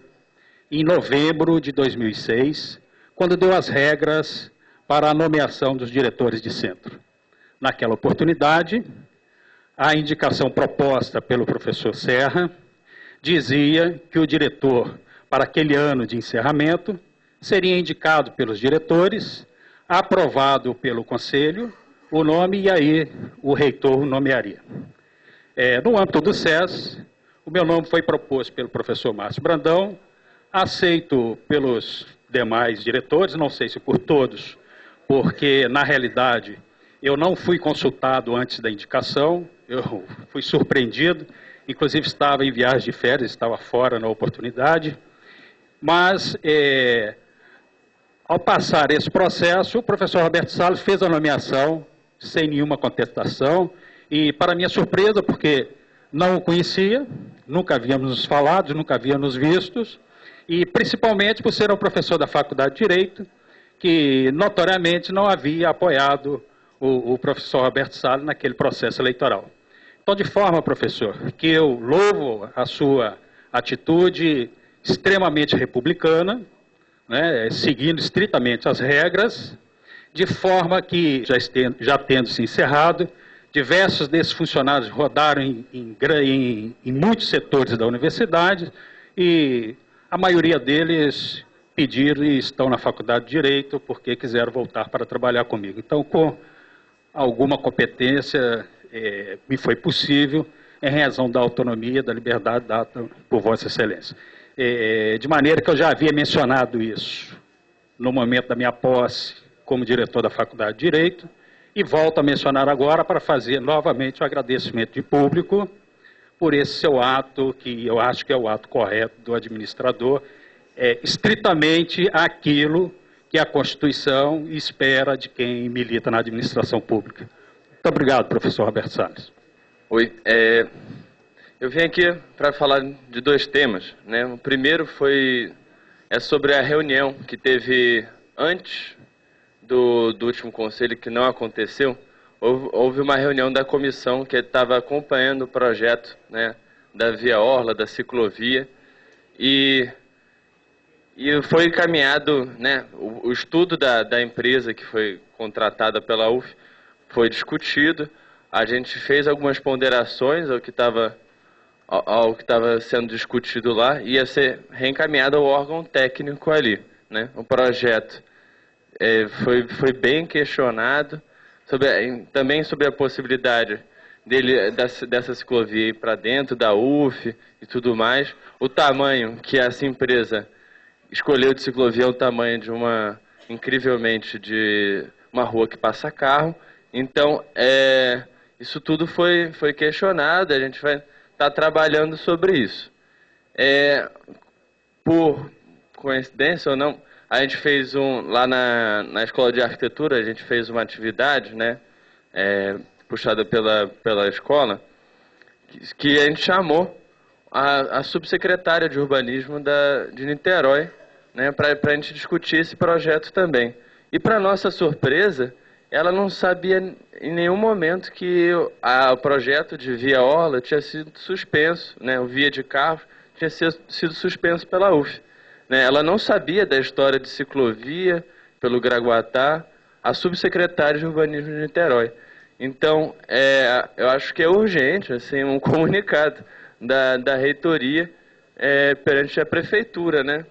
em novembro de 2006, quando deu as regras para a nomeação dos diretores de centro. Naquela oportunidade, a indicação proposta pelo professor Serra dizia que o diretor, para aquele ano de encerramento, seria indicado pelos diretores, aprovado pelo conselho, o nome, e aí o reitor nomearia. No âmbito do SES, o meu nome foi proposto pelo professor Márcio Brandão, aceito pelos demais diretores, não sei se por todos, porque, na realidade, eu não fui consultado antes da indicação, eu fui surpreendido, inclusive estava em viagem de férias, estava fora na oportunidade, mas, ao passar esse processo, o professor Roberto Salles fez a nomeação sem nenhuma contestação, e, para minha surpresa, porque não o conhecia, nunca havíamos nos falado, nunca havíamos vistos, e principalmente por ser um professor da Faculdade de Direito, que notoriamente não havia apoiado o professor Roberto Salles naquele processo eleitoral. Então, de forma, professor, que eu louvo a sua atitude extremamente republicana, né, seguindo estritamente as regras, de forma que, já tendo se encerrado, diversos desses funcionários rodaram em muitos setores da universidade, e a maioria deles pediram e estão na Faculdade de Direito porque quiseram voltar para trabalhar comigo. Então, com alguma competência, me foi possível, em razão da autonomia, da liberdade dada por Vossa Excelência. De maneira que eu já havia mencionado isso no momento da minha posse como diretor da Faculdade de Direito, e volto a mencionar agora para fazer novamente o agradecimento de público por esse seu ato, que eu acho que é o ato correto do administrador, estritamente aquilo que a Constituição espera de quem milita na administração pública. Muito obrigado, professor Roberto Salles. Oi, eu vim aqui para falar de dois temas, né? O primeiro é sobre a reunião que teve antes do último conselho, que não aconteceu. Houve uma reunião da comissão que estava acompanhando o projeto, né, da Via Orla, da ciclovia, e foi encaminhado, né, o estudo da empresa que foi contratada pela UF foi discutido. A gente fez algumas ponderações ao que estava sendo discutido lá, e ia ser reencaminhado ao órgão técnico ali, né? O projeto foi bem questionado, também sobre a possibilidade dessa ciclovia ir para dentro da UF e tudo mais. O tamanho que essa empresa escolheu de ciclovia é o tamanho de incrivelmente, de uma rua que passa carro. Então, isso tudo foi questionado, a gente vai estar trabalhando sobre isso. Por coincidência ou não, a gente fez lá na Escola de Arquitetura, a gente fez uma atividade, né, puxada pela escola, que a gente chamou a subsecretária de Urbanismo de Niterói, né, para a gente discutir esse projeto também. E, para nossa surpresa, ela não sabia em nenhum momento que o projeto de Via Orla tinha sido suspenso, né, o Via de Carros tinha sido suspenso pela UF. Né, ela não sabia da história de ciclovia pelo Graguatá, a subsecretária de Urbanismo de Niterói. Então, eu acho que é urgente assim, comunicado da reitoria perante a prefeitura, né?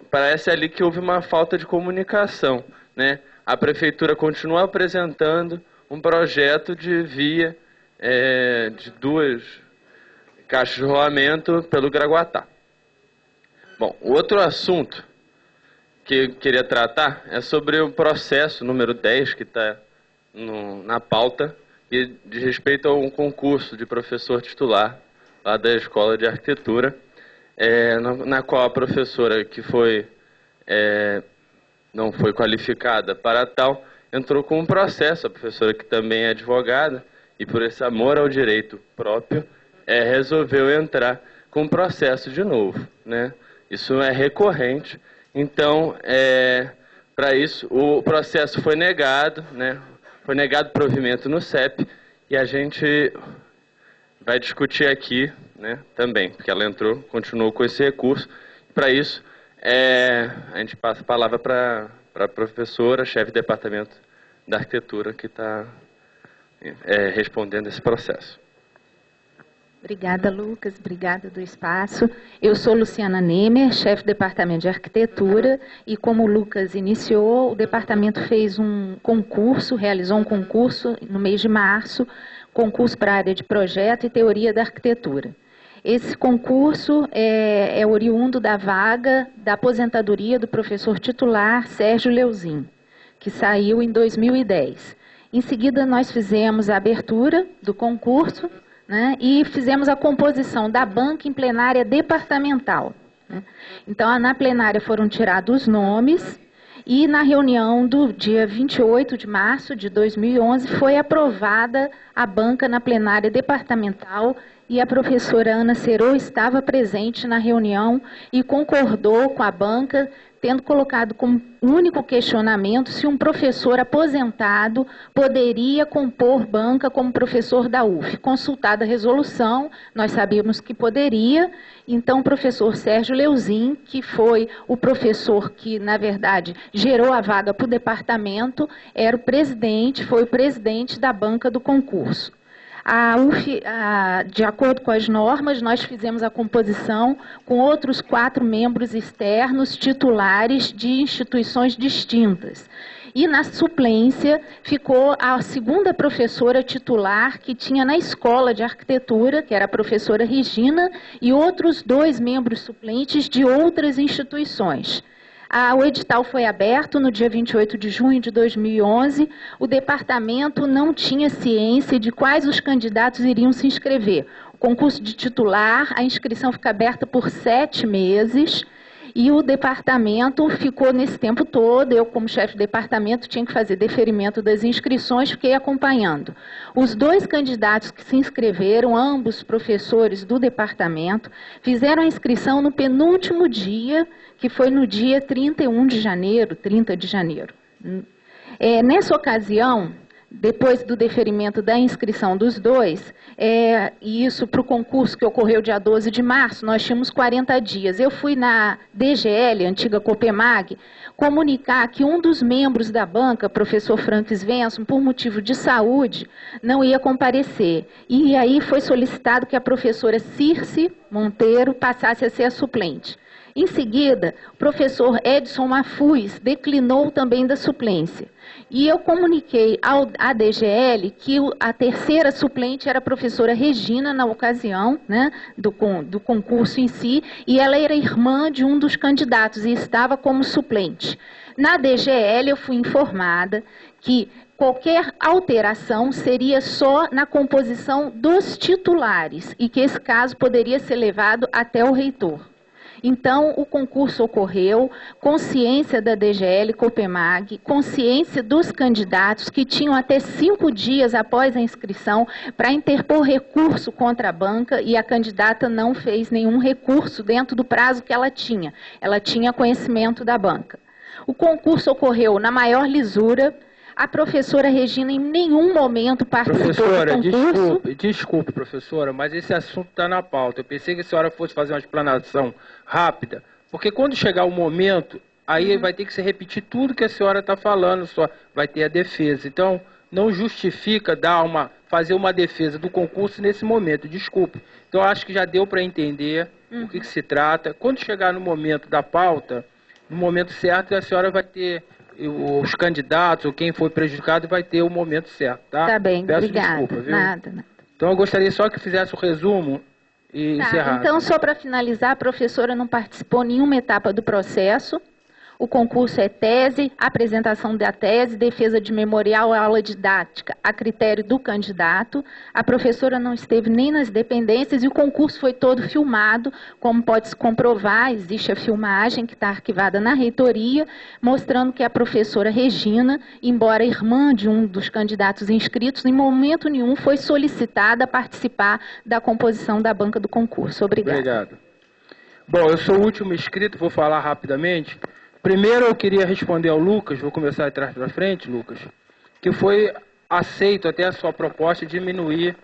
Parece ali que houve uma falta de comunicação, né? A prefeitura continua apresentando um projeto de via de 2 caixas de rolamento pelo Graguatá. Bom, o outro assunto que eu queria tratar é sobre o processo número 10, que está na pauta, e diz respeito a um concurso de professor titular lá da Escola de Arquitetura, na qual a professora que não foi qualificada para tal, entrou com um processo, a professora que também é advogada, e por esse amor ao direito próprio, resolveu entrar com um processo de novo, né? Isso é recorrente. Então, para isso, o processo foi negado, né? Foi negado provimento no CEP, e a gente vai discutir aqui, né, também, porque ela continuou com esse recurso. Para isso, a gente passa a palavra para a professora, chefe de departamento da arquitetura, que está respondendo esse processo. Obrigada, Lucas. Obrigada do espaço. Eu sou Luciana Nemer, chefe do Departamento de Arquitetura, e como o Lucas iniciou, o departamento fez realizou um concurso no mês de março, concurso para a área de projeto e teoria da arquitetura. Esse concurso é oriundo da vaga da aposentadoria do professor titular Sérgio Leuzin, que saiu em 2010. Em seguida, nós fizemos a abertura do concurso, né, e fizemos a composição da banca em plenária departamental, né. Então, na plenária foram tirados os nomes, e na reunião do dia 28 de março de 2011 foi aprovada a banca na plenária departamental, e a professora Ana Serô estava presente na reunião e concordou com a banca, tendo colocado como único questionamento se um professor aposentado poderia compor banca como professor da UF. Consultada a resolução, nós sabíamos que poderia, então o professor Sérgio Leuzin, que foi o professor que, na verdade, gerou a vaga para o departamento, foi o presidente da banca do concurso. A UF, de acordo com as normas, nós fizemos a composição com outros 4 membros externos titulares de instituições distintas. E na suplência ficou a segunda professora titular que tinha na escola de arquitetura, que era a professora Regina, e outros 2 membros suplentes de outras instituições. O edital foi aberto no dia 28 de junho de 2011. O departamento não tinha ciência de quais os candidatos iriam se inscrever. O concurso de titular, a inscrição fica aberta por 7 meses. E o departamento ficou nesse tempo todo, eu como chefe de departamento tinha que fazer deferimento das inscrições, fiquei acompanhando. Os 2 candidatos que se inscreveram, ambos professores do departamento, fizeram a inscrição no penúltimo dia, que foi no dia 31 de janeiro, 30 de janeiro. Nessa ocasião, depois do deferimento da inscrição dos 2, e isso para o concurso que ocorreu dia 12 de março, nós tínhamos 40 dias. Eu fui na DGL, antiga Copemag, comunicar que um dos membros da banca, professor Frank Svensson, por motivo de saúde, não ia comparecer. E aí foi solicitado que a professora Circe Monteiro passasse a ser a suplente. Em seguida, o professor Edson Mafuz declinou também da suplência. E eu comuniquei à DGL que a terceira suplente era a professora Regina, na ocasião, né, do concurso em si, e ela era irmã de um dos candidatos e estava como suplente. Na DGL, eu fui informada que qualquer alteração seria só na composição dos titulares e que esse caso poderia ser levado até o reitor. Então, o concurso ocorreu, consciência da DGL, Copemag, consciência dos candidatos que tinham até 5 dias após a inscrição para interpor recurso contra a banca e a candidata não fez nenhum recurso dentro do prazo que ela tinha. Ela tinha conhecimento da banca. O concurso ocorreu na maior lisura. A professora Regina em nenhum momento participou do concurso. Desculpe, professora, mas esse assunto está na pauta. Eu pensei que a senhora fosse fazer uma explanação rápida, porque quando chegar o momento, aí vai ter que se repetir tudo que a senhora está falando, só vai ter a defesa. Então, não justifica fazer uma defesa do concurso nesse momento, desculpe. Então, acho que já deu para entender o que se trata. Quando chegar no momento da pauta, no momento certo, a senhora vai ter... os candidatos ou quem foi prejudicado vai ter o momento certo, tá? Tá bem, peço obrigada. Desculpa, viu? Nada. Então eu gostaria só que fizesse o resumo e encerrar. Então, só para finalizar, a professora não participou em nenhuma etapa do processo. O concurso é tese, apresentação da tese, defesa de memorial, aula didática, a critério do candidato. A professora não esteve nem nas dependências e o concurso foi todo filmado, como pode-se comprovar, existe a filmagem que está arquivada na reitoria, mostrando que a professora Regina, embora irmã de um dos candidatos inscritos, em momento nenhum foi solicitada a participar da composição da banca do concurso. Obrigada. Obrigado. Bom, eu sou o último inscrito, vou falar rapidamente. Primeiro eu queria responder ao Lucas, vou começar de trás para frente, Lucas, que foi aceito até a sua proposta de diminuir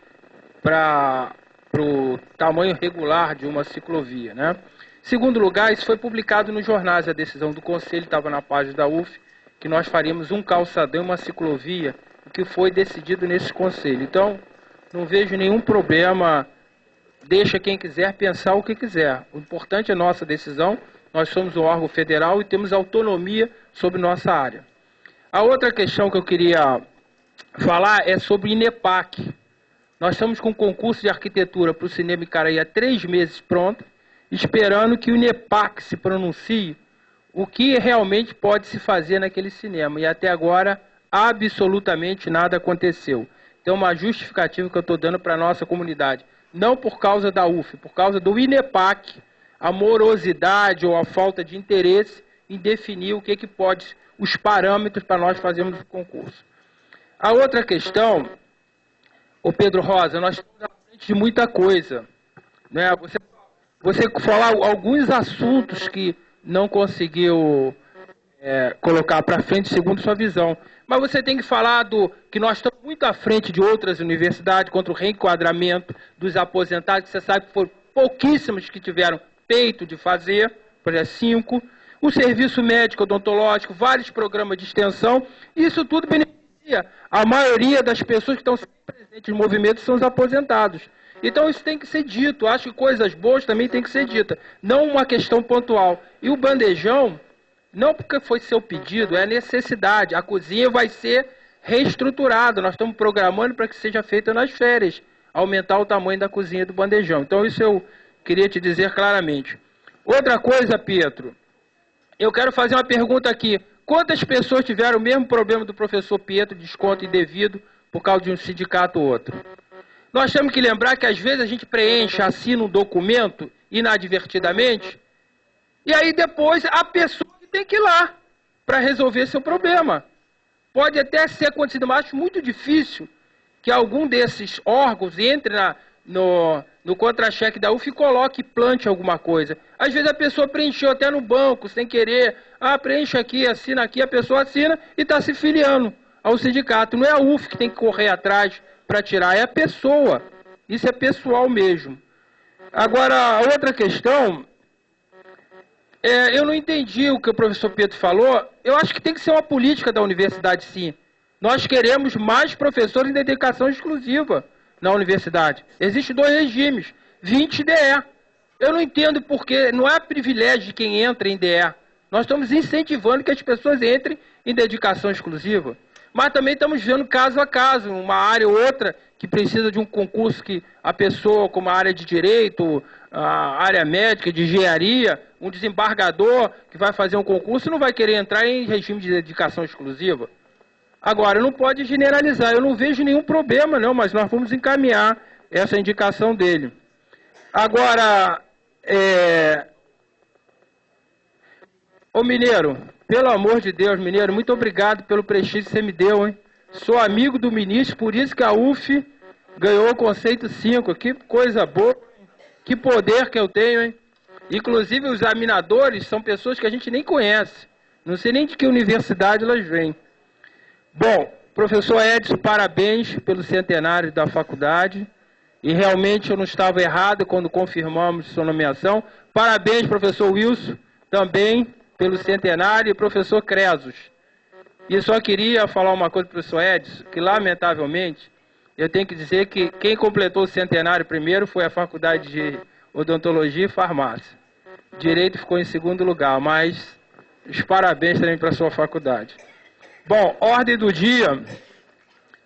para o tamanho regular de uma ciclovia, né? Segundo lugar, isso foi publicado nos jornais, a decisão do Conselho estava na página da UF, que nós faríamos um calçadão e uma ciclovia, o que foi decidido nesse Conselho. Então, não vejo nenhum problema, deixa quem quiser pensar o que quiser. O importante é a nossa decisão. Nós somos um órgão federal e temos autonomia sobre nossa área. A outra questão que eu queria falar é sobre o INEPAC. Nós estamos com um concurso de arquitetura para o Cinema Icaraí há 3 meses pronto, esperando que o INEPAC se pronuncie o que realmente pode se fazer naquele cinema. E até agora, absolutamente nada aconteceu. Então, uma justificativa que eu estou dando para a nossa comunidade. Não por causa da UF, por causa do INEPAC, a morosidade ou a falta de interesse em definir o que pode, os parâmetros para nós fazermos o concurso. A outra questão, ô Pedro Rosa, nós estamos à frente de muita coisa, né? Você falou alguns assuntos que não conseguiu colocar para frente segundo sua visão, mas você tem que falar que nós estamos muito à frente de outras universidades contra o reenquadramento dos aposentados, que você sabe que foram pouquíssimos que tiveram peito de fazer, por exemplo, 5, o serviço médico odontológico, vários programas de extensão, isso tudo beneficia a maioria das pessoas que estão presentes no movimento são os aposentados. Então isso tem que ser dito. Acho que coisas boas também tem que ser ditas, não uma questão pontual. E o bandejão, não porque foi seu pedido, é necessidade. A cozinha vai ser reestruturada. Nós estamos programando para que seja feita nas férias, aumentar o tamanho da cozinha do bandejão. Então isso eu queria te dizer claramente. Outra coisa, Pietro, eu quero fazer uma pergunta aqui. Quantas pessoas tiveram o mesmo problema do professor Pietro, desconto indevido, por causa de um sindicato ou outro? Nós temos que lembrar que às vezes a gente preenche, assina um documento inadvertidamente, e aí depois a pessoa tem que ir lá para resolver seu problema. Pode até ser acontecido, mas acho muito difícil que algum desses órgãos entre no contra-cheque da UF e coloque e plante alguma coisa. Às vezes a pessoa preencheu até no banco, sem querer. Preenche aqui, assina aqui, a pessoa assina e está se filiando ao sindicato. Não é a UF que tem que correr atrás para tirar, é a pessoa. Isso é pessoal mesmo. Agora, outra questão, eu não entendi o que o professor Pedro falou. Eu acho que tem que ser uma política da universidade, sim. Nós queremos mais professores em dedicação exclusiva na universidade. Existem 2 regimes, 20 DE. Eu não entendo porque não é privilégio de quem entra em DE. Nós estamos incentivando que as pessoas entrem em dedicação exclusiva. Mas também estamos vendo caso a caso, uma área ou outra que precisa de um concurso que a pessoa, como a área de direito, a área médica, de engenharia, um desembargador que vai fazer um concurso não vai querer entrar em regime de dedicação exclusiva. Agora, não pode generalizar, eu não vejo nenhum problema não, mas nós vamos encaminhar essa indicação dele. Agora, ô Mineiro, pelo amor de Deus, Mineiro, muito obrigado pelo prestígio que você me deu, hein? Sou amigo do ministro, por isso que a UF ganhou o conceito 5, que coisa boa, que poder que eu tenho, hein? Inclusive os examinadores são pessoas que a gente nem conhece, não sei nem de que universidade elas vêm. Bom, professor Edson, parabéns pelo centenário da faculdade. E realmente eu não estava errado quando confirmamos sua nomeação. Parabéns, professor Wilson, também pelo centenário, e professor Cresos. E só queria falar uma coisa para o professor Edson, que lamentavelmente, eu tenho que dizer que quem completou o centenário primeiro foi a Faculdade de Odontologia e Farmácia. Direito ficou em segundo lugar, mas os parabéns também para a sua faculdade. Bom, ordem do dia,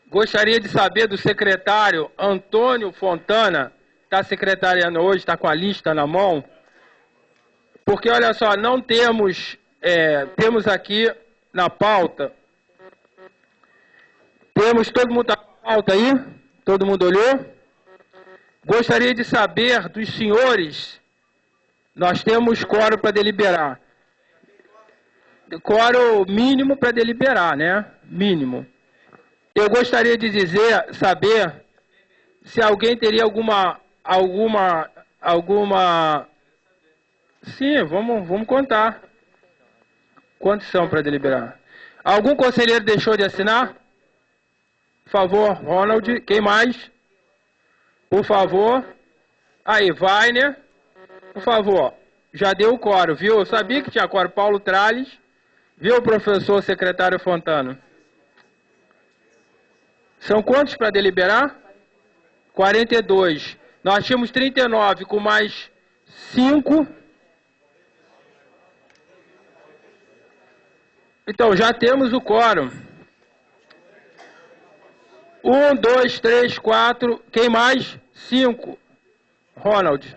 gostaria de saber do secretário Antônio Fontana, está secretariando hoje, está com a lista na mão, porque olha só, não temos, temos aqui na pauta, temos, todo mundo está com a pauta aí? Todo mundo olhou? Gostaria de saber dos senhores, nós temos quórum para deliberar. Quórum mínimo para deliberar, né? Mínimo. Eu gostaria de saber se alguém teria alguma... Sim, vamos contar. Quantos são para deliberar? Algum conselheiro deixou de assinar? Por favor, Ronald. Quem mais? Por favor. Aí, Vainer. Por favor. Já deu o quórum, viu? Eu sabia que tinha quórum. Paulo Tralles. Viu, professor secretário Fontana? São quantos para deliberar? 42. Nós tínhamos 39, com mais 5. Então, já temos o quórum. 1, 2, 3, 4. Quem mais? 5. Ronald.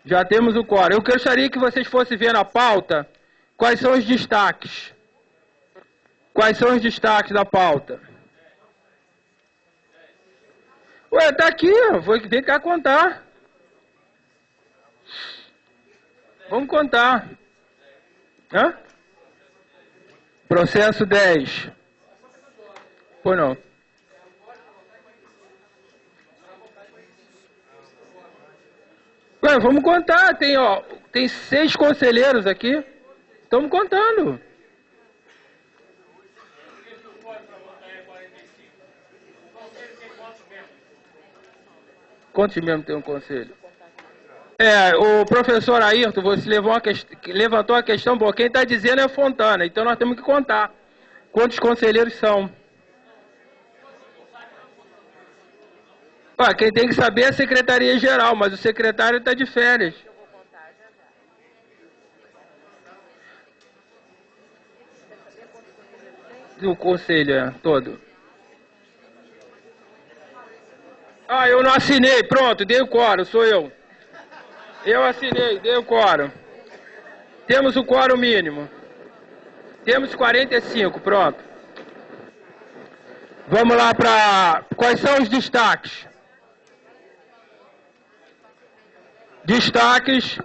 Já temos o quórum. Eu gostaria que vocês fossem ver na pauta quais são os destaques. Quais são os destaques da pauta? Ué, tá aqui, vem cá contar. Vamos contar. Hã? Processo 10. Pois não. Ué, vamos contar. Tem 6 conselheiros aqui. Estamos contando. Quantos membros tem um conselho? O professor Ayrton, você levantou a questão boa. Quem está dizendo é Fontana, então nós temos que contar. Quantos conselheiros são? Quem tem que saber é a Secretaria-Geral, mas o secretário está de férias. O conselho todo. Eu não assinei, pronto, dei o quórum, sou eu. Eu assinei, dei o quórum. Temos o quórum mínimo. Temos 45, pronto. Vamos lá para... Quais são os destaques? Destaques.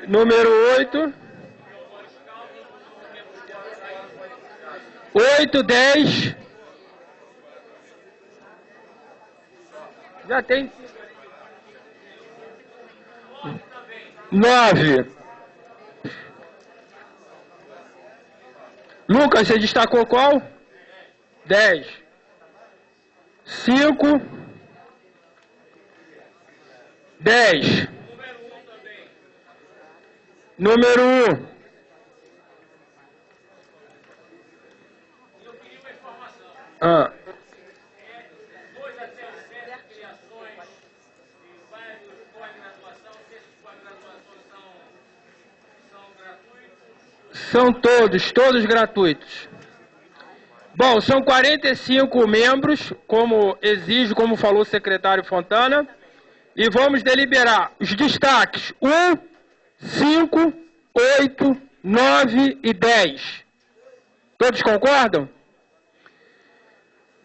Número 8. 8, 10. Já tem. 9. Lucas, você destacou qual? 10. 5. 10. Número 1. São todos gratuitos. Bom, são 45 membros, como exige, como falou o secretário Fontana, e vamos deliberar os destaques 1, 5, 8, 9 e 10. Todos concordam?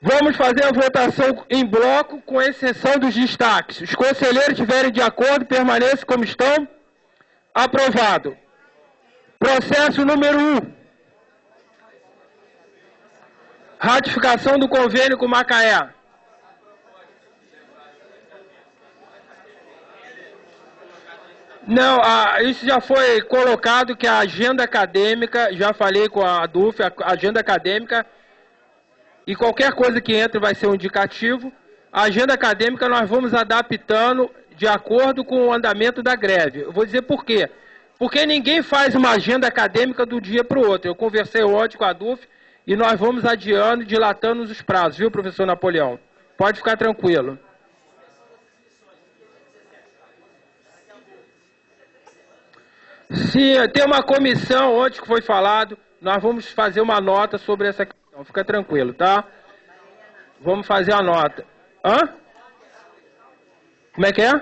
Vamos fazer a votação em bloco, com exceção dos destaques. Os conselheiros estiverem de acordo, permaneçam como estão. Aprovado. Processo número 1. Ratificação do convênio com Macaé. Não, isso já foi colocado, que a agenda acadêmica, já falei com a DUF, a agenda acadêmica, e qualquer coisa que entre vai ser um indicativo. A agenda acadêmica nós vamos adaptando de acordo com o andamento da greve. Eu vou dizer por quê. Porque ninguém faz uma agenda acadêmica do dia para o outro. Eu conversei ontem com a DUF e nós vamos adiando, dilatando os prazos, viu, professor Napoleão? Pode ficar tranquilo. Se tem uma comissão, ontem que foi falado, nós vamos fazer uma nota sobre essa questão. Fica tranquilo, tá? Vamos fazer a nota. Como é que é?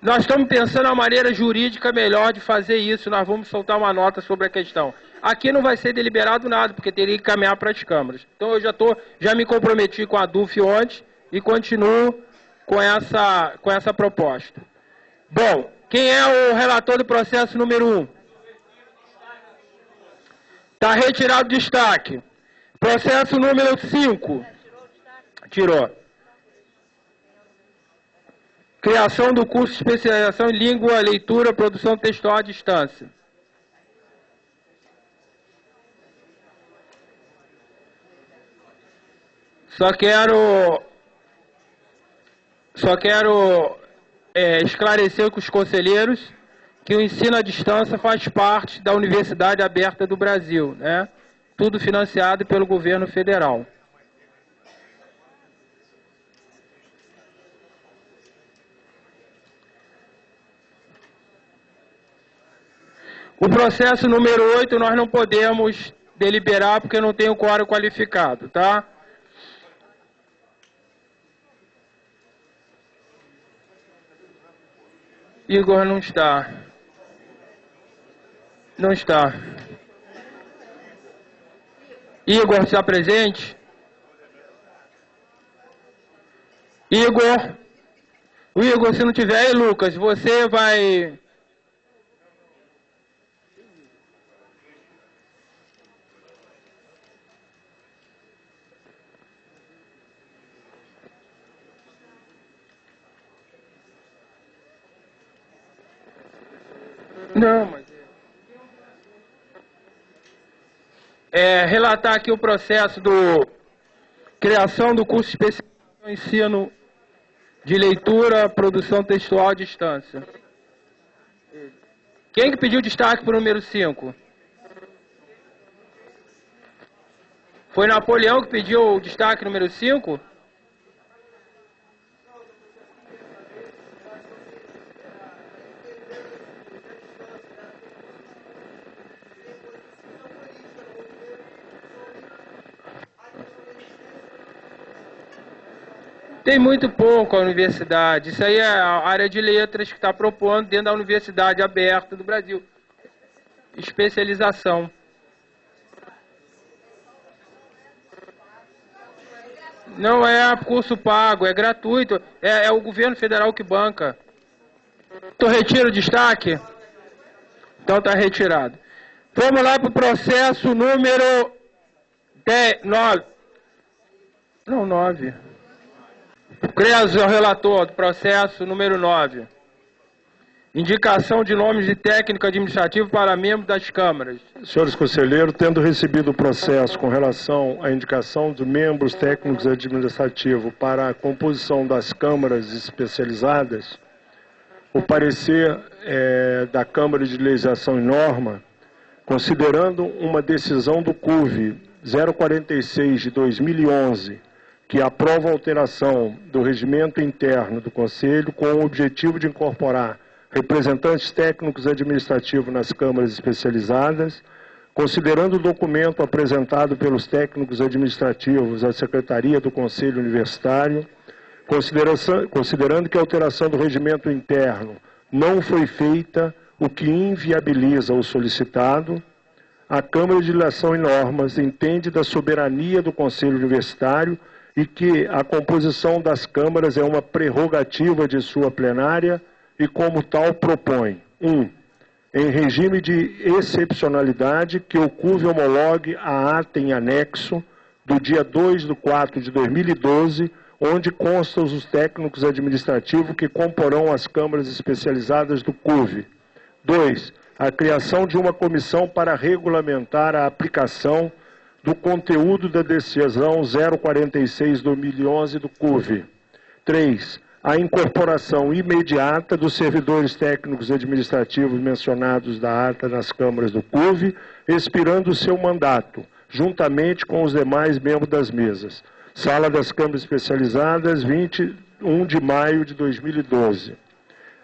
Nós estamos pensando a maneira jurídica melhor de fazer isso. Nós vamos soltar uma nota sobre a questão. Aqui não vai ser deliberado nada, porque teria que caminhar para as câmaras. Então eu já me comprometi com a DUF ontem e continuo com essa proposta. Bom, quem é o relator do processo número 1? Está retirado o destaque. Processo número 5. Tirou. Criação do curso de especialização em língua, leitura, produção textual à distância. Só quero esclarecer com os conselheiros que o ensino à distância faz parte da Universidade Aberta do Brasil, né? Tudo financiado pelo governo federal. O processo número 8 nós não podemos deliberar porque não tem o quórum qualificado, tá? Igor não está. Não está. Igor está presente? Igor. O Igor, se não tiver aí, Lucas, você vai... Não, mas... relatar aqui o processo do criação do curso especial em ensino de leitura, produção textual à distância. Quem que pediu destaque para o número 5? Foi Napoleão que pediu o destaque número 5? Tem muito pouco a universidade. Isso aí é a área de letras que está propondo dentro da Universidade Aberta do Brasil. Especialização. Não é curso pago, é gratuito. É o governo federal que banca. Tu retira o destaque? Então está retirado. Vamos lá para o processo número 9. Não, 9. Creso é o relator do processo número 9. Indicação de nomes de técnico administrativo para membros das câmaras. Senhores conselheiros, tendo recebido o processo com relação à indicação de membros técnicos administrativos para a composição das câmaras especializadas, o parecer da Câmara de Legislação e Norma, considerando uma decisão do CUV 046 de 2011, que aprova a alteração do regimento interno do Conselho com o objetivo de incorporar representantes técnicos administrativos nas câmaras especializadas, considerando o documento apresentado pelos técnicos administrativos à Secretaria do Conselho Universitário, considerando que a alteração do regimento interno não foi feita, o que inviabiliza o solicitado, a Câmara de Legislação e Normas entende da soberania do Conselho Universitário e que a composição das câmaras é uma prerrogativa de sua plenária e, como tal, propõe: 1. Em regime de excepcionalidade, que o CUV homologue a ata em anexo do dia 2/4/2012, onde constam os técnicos administrativos que comporão as câmaras especializadas do CUV. 2. A criação de uma comissão para regulamentar a aplicação do conteúdo da decisão 046/2011 do CUV. 3. A incorporação imediata dos servidores técnicos administrativos mencionados da ata nas câmaras do CUV, expirando o seu mandato, juntamente com os demais membros das mesas. Sala das Câmaras Especializadas, 21 de maio de 2012.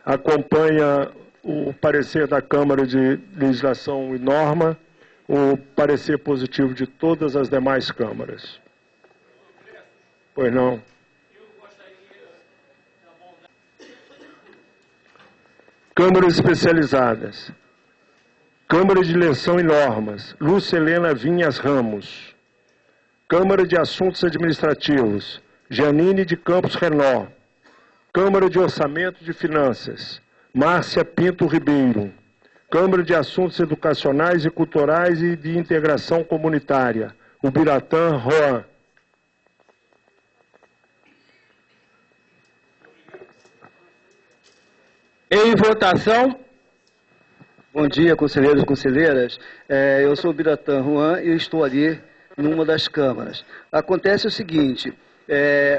Acompanha o parecer da Câmara de Legislação e Norma, o parecer positivo de todas as demais câmaras. Pois não. Câmaras especializadas. Câmara de Legislação e Normas, Lúcia Helena Vinhas Ramos. Câmara de Assuntos Administrativos, Janine de Campos Renó. Câmara de Orçamento de Finanças, Márcia Pinto Ribeiro. Câmara de Assuntos Educacionais e Culturais e de Integração Comunitária, Ubiratã Roan. Em votação. Bom dia, conselheiros e conselheiras. Eu sou o Ubiratã Roan e estou ali numa das câmaras. Acontece o seguinte,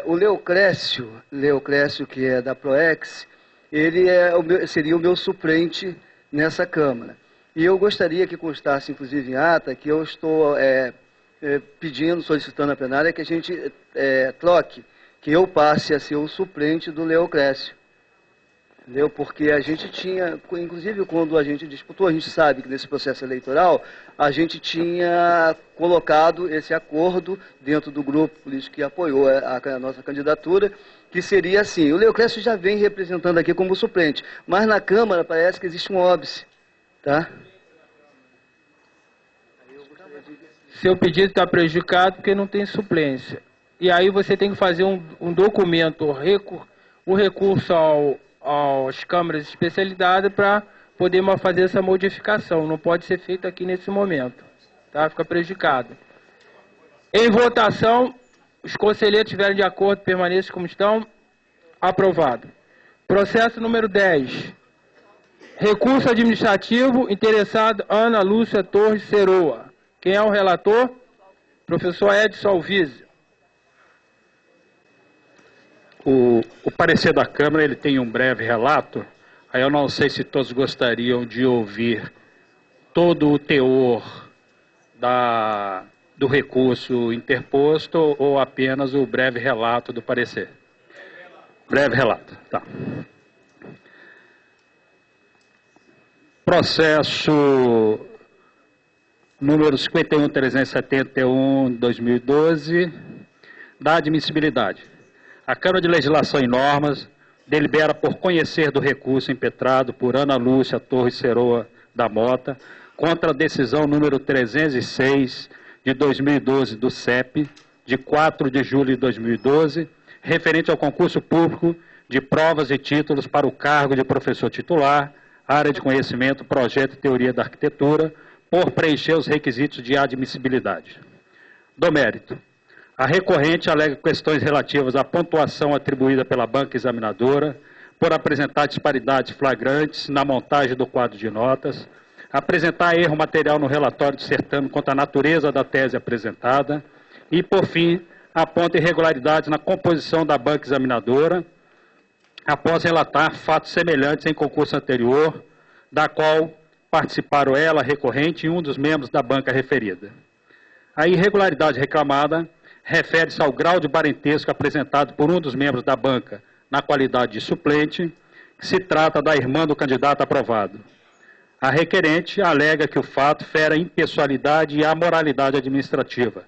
o Leocrécio, que é da PROEX, ele seria o meu suplente nessa Câmara. E eu gostaria que constasse, inclusive em ata, que eu estou solicitando à plenária que a gente troque, que eu passe a ser o suplente do Leocrécio. Entendeu? Porque a gente tinha, inclusive quando a gente disputou, a gente sabe que nesse processo eleitoral, a gente tinha colocado esse acordo dentro do grupo político que apoiou a nossa candidatura, que seria assim: o Leocrécio já vem representando aqui como suplente, mas na Câmara parece que existe um óbice, tá? Seu pedido está prejudicado porque não tem suplência. E aí você tem que fazer um documento, o recurso às câmaras especializadas para poder fazer essa modificação. Não pode ser feito aqui nesse momento. Tá? Fica prejudicado. Em votação, os conselheiros estiverem de acordo, permaneçam como estão. Aprovado. Processo número 10. Recurso administrativo, interessado Ana Lúcia Torres Ceroa. Quem é o relator? Professor Edson Alvise. O parecer da Câmara ele tem um breve relato. Aí eu não sei se todos gostariam de ouvir todo o teor do recurso interposto ou apenas o breve relato do parecer? Breve relato, tá. Processo número 51.371/2012, da admissibilidade. A Câmara de Legislação e Normas delibera por conhecer do recurso impetrado por Ana Lúcia Torres Ceroa da Mota contra a decisão número 306 de 2012 do CEP, de 4 de julho de 2012, referente ao concurso público de provas e títulos para o cargo de professor titular, área de conhecimento, projeto e teoria da arquitetura, por preencher os requisitos de admissibilidade. Do mérito. A recorrente alega questões relativas à pontuação atribuída pela banca examinadora, por apresentar disparidades flagrantes na montagem do quadro de notas, apresentar erro material no relatório de certame quanto à natureza da tese apresentada e, por fim, aponta irregularidades na composição da banca examinadora, após relatar fatos semelhantes em concurso anterior, da qual participaram ela, a recorrente, e um dos membros da banca referida. A irregularidade reclamada refere-se ao grau de parentesco apresentado por um dos membros da banca na qualidade de suplente, que se trata da irmã do candidato aprovado. A requerente alega que o fato fere a impessoalidade e a moralidade administrativa,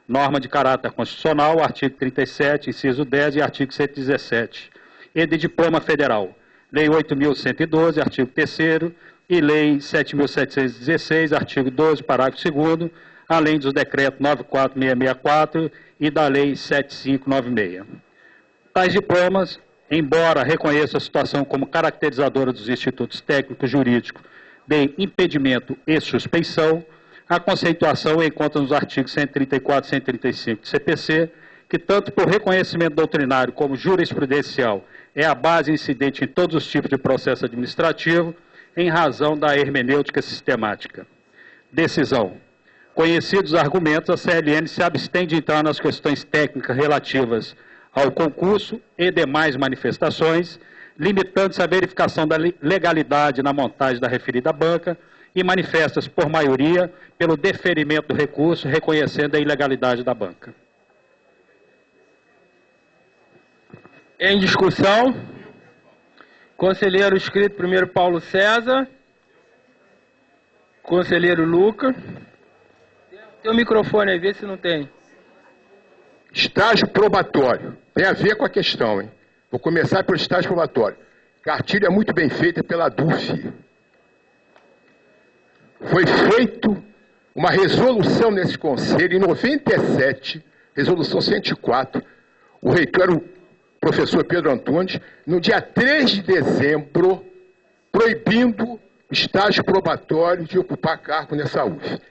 norma de caráter constitucional, artigo 37, inciso 10 e artigo 117, e de diploma federal, Lei 8.112, artigo 3º, e Lei 7.716, artigo 12, parágrafo 2º, além dos decretos 94664 e da Lei 7596. Tais diplomas, embora reconheçam a situação como caracterizadora dos institutos técnicos jurídicos de impedimento e suspeição, a conceituação encontra nos artigos 134 e 135 do CPC, que tanto por reconhecimento doutrinário como jurisprudencial é a base incidente em todos os tipos de processo administrativo, em razão da hermenêutica sistemática. Decisão. Conhecidos os argumentos, a CLN se abstém de entrar nas questões técnicas relativas ao concurso e demais manifestações, limitando-se à verificação da legalidade na montagem da referida banca e manifesta-se por maioria pelo deferimento do recurso, reconhecendo a ilegalidade da banca. Em discussão, conselheiro inscrito primeiro Paulo César, conselheiro Luca. Tem o microfone aí, vê se não tem. Estágio probatório. Tem a ver com a questão, hein? Vou começar pelo estágio probatório. Cartilha muito bem feita pela DUF. Foi feita uma resolução nesse conselho, em 97, resolução 104. O reitor era o professor Pedro Antunes, no dia 3 de dezembro, proibindo o estágio probatório de ocupar cargo nessa UF.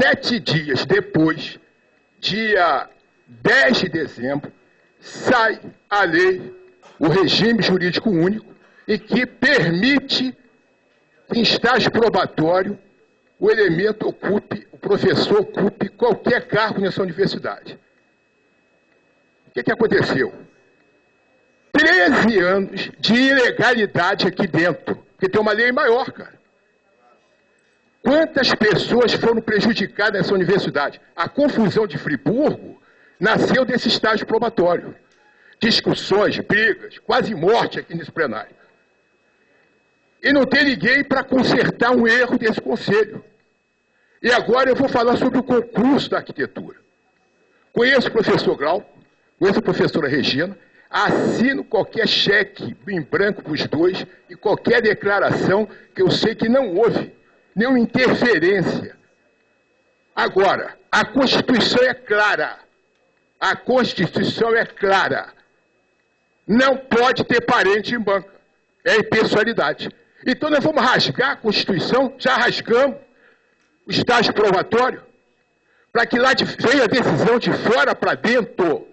7 dias depois, dia 10 de dezembro, sai a lei, o regime jurídico único, e que permite em estágio probatório o elemento ocupe, o professor ocupe qualquer cargo nessa universidade. O que aconteceu? 13 anos de ilegalidade aqui dentro, porque tem uma lei maior, cara. Quantas pessoas foram prejudicadas nessa universidade? A confusão de Friburgo nasceu desse estágio probatório. Discussões, brigas, quase morte aqui nesse plenário. E não tem ninguém para consertar um erro desse conselho. E agora eu vou falar sobre o concurso da arquitetura. Conheço o professor Glauco, conheço a professora Regina, assino qualquer cheque em branco para os dois e qualquer declaração que eu sei que não houve nenhuma interferência. Agora, a Constituição é clara. A Constituição é clara. Não pode ter parente em banca. É impessoalidade. Então nós vamos rasgar a Constituição, já rasgamos o estágio probatório, para que lá venha a decisão de fora para dentro,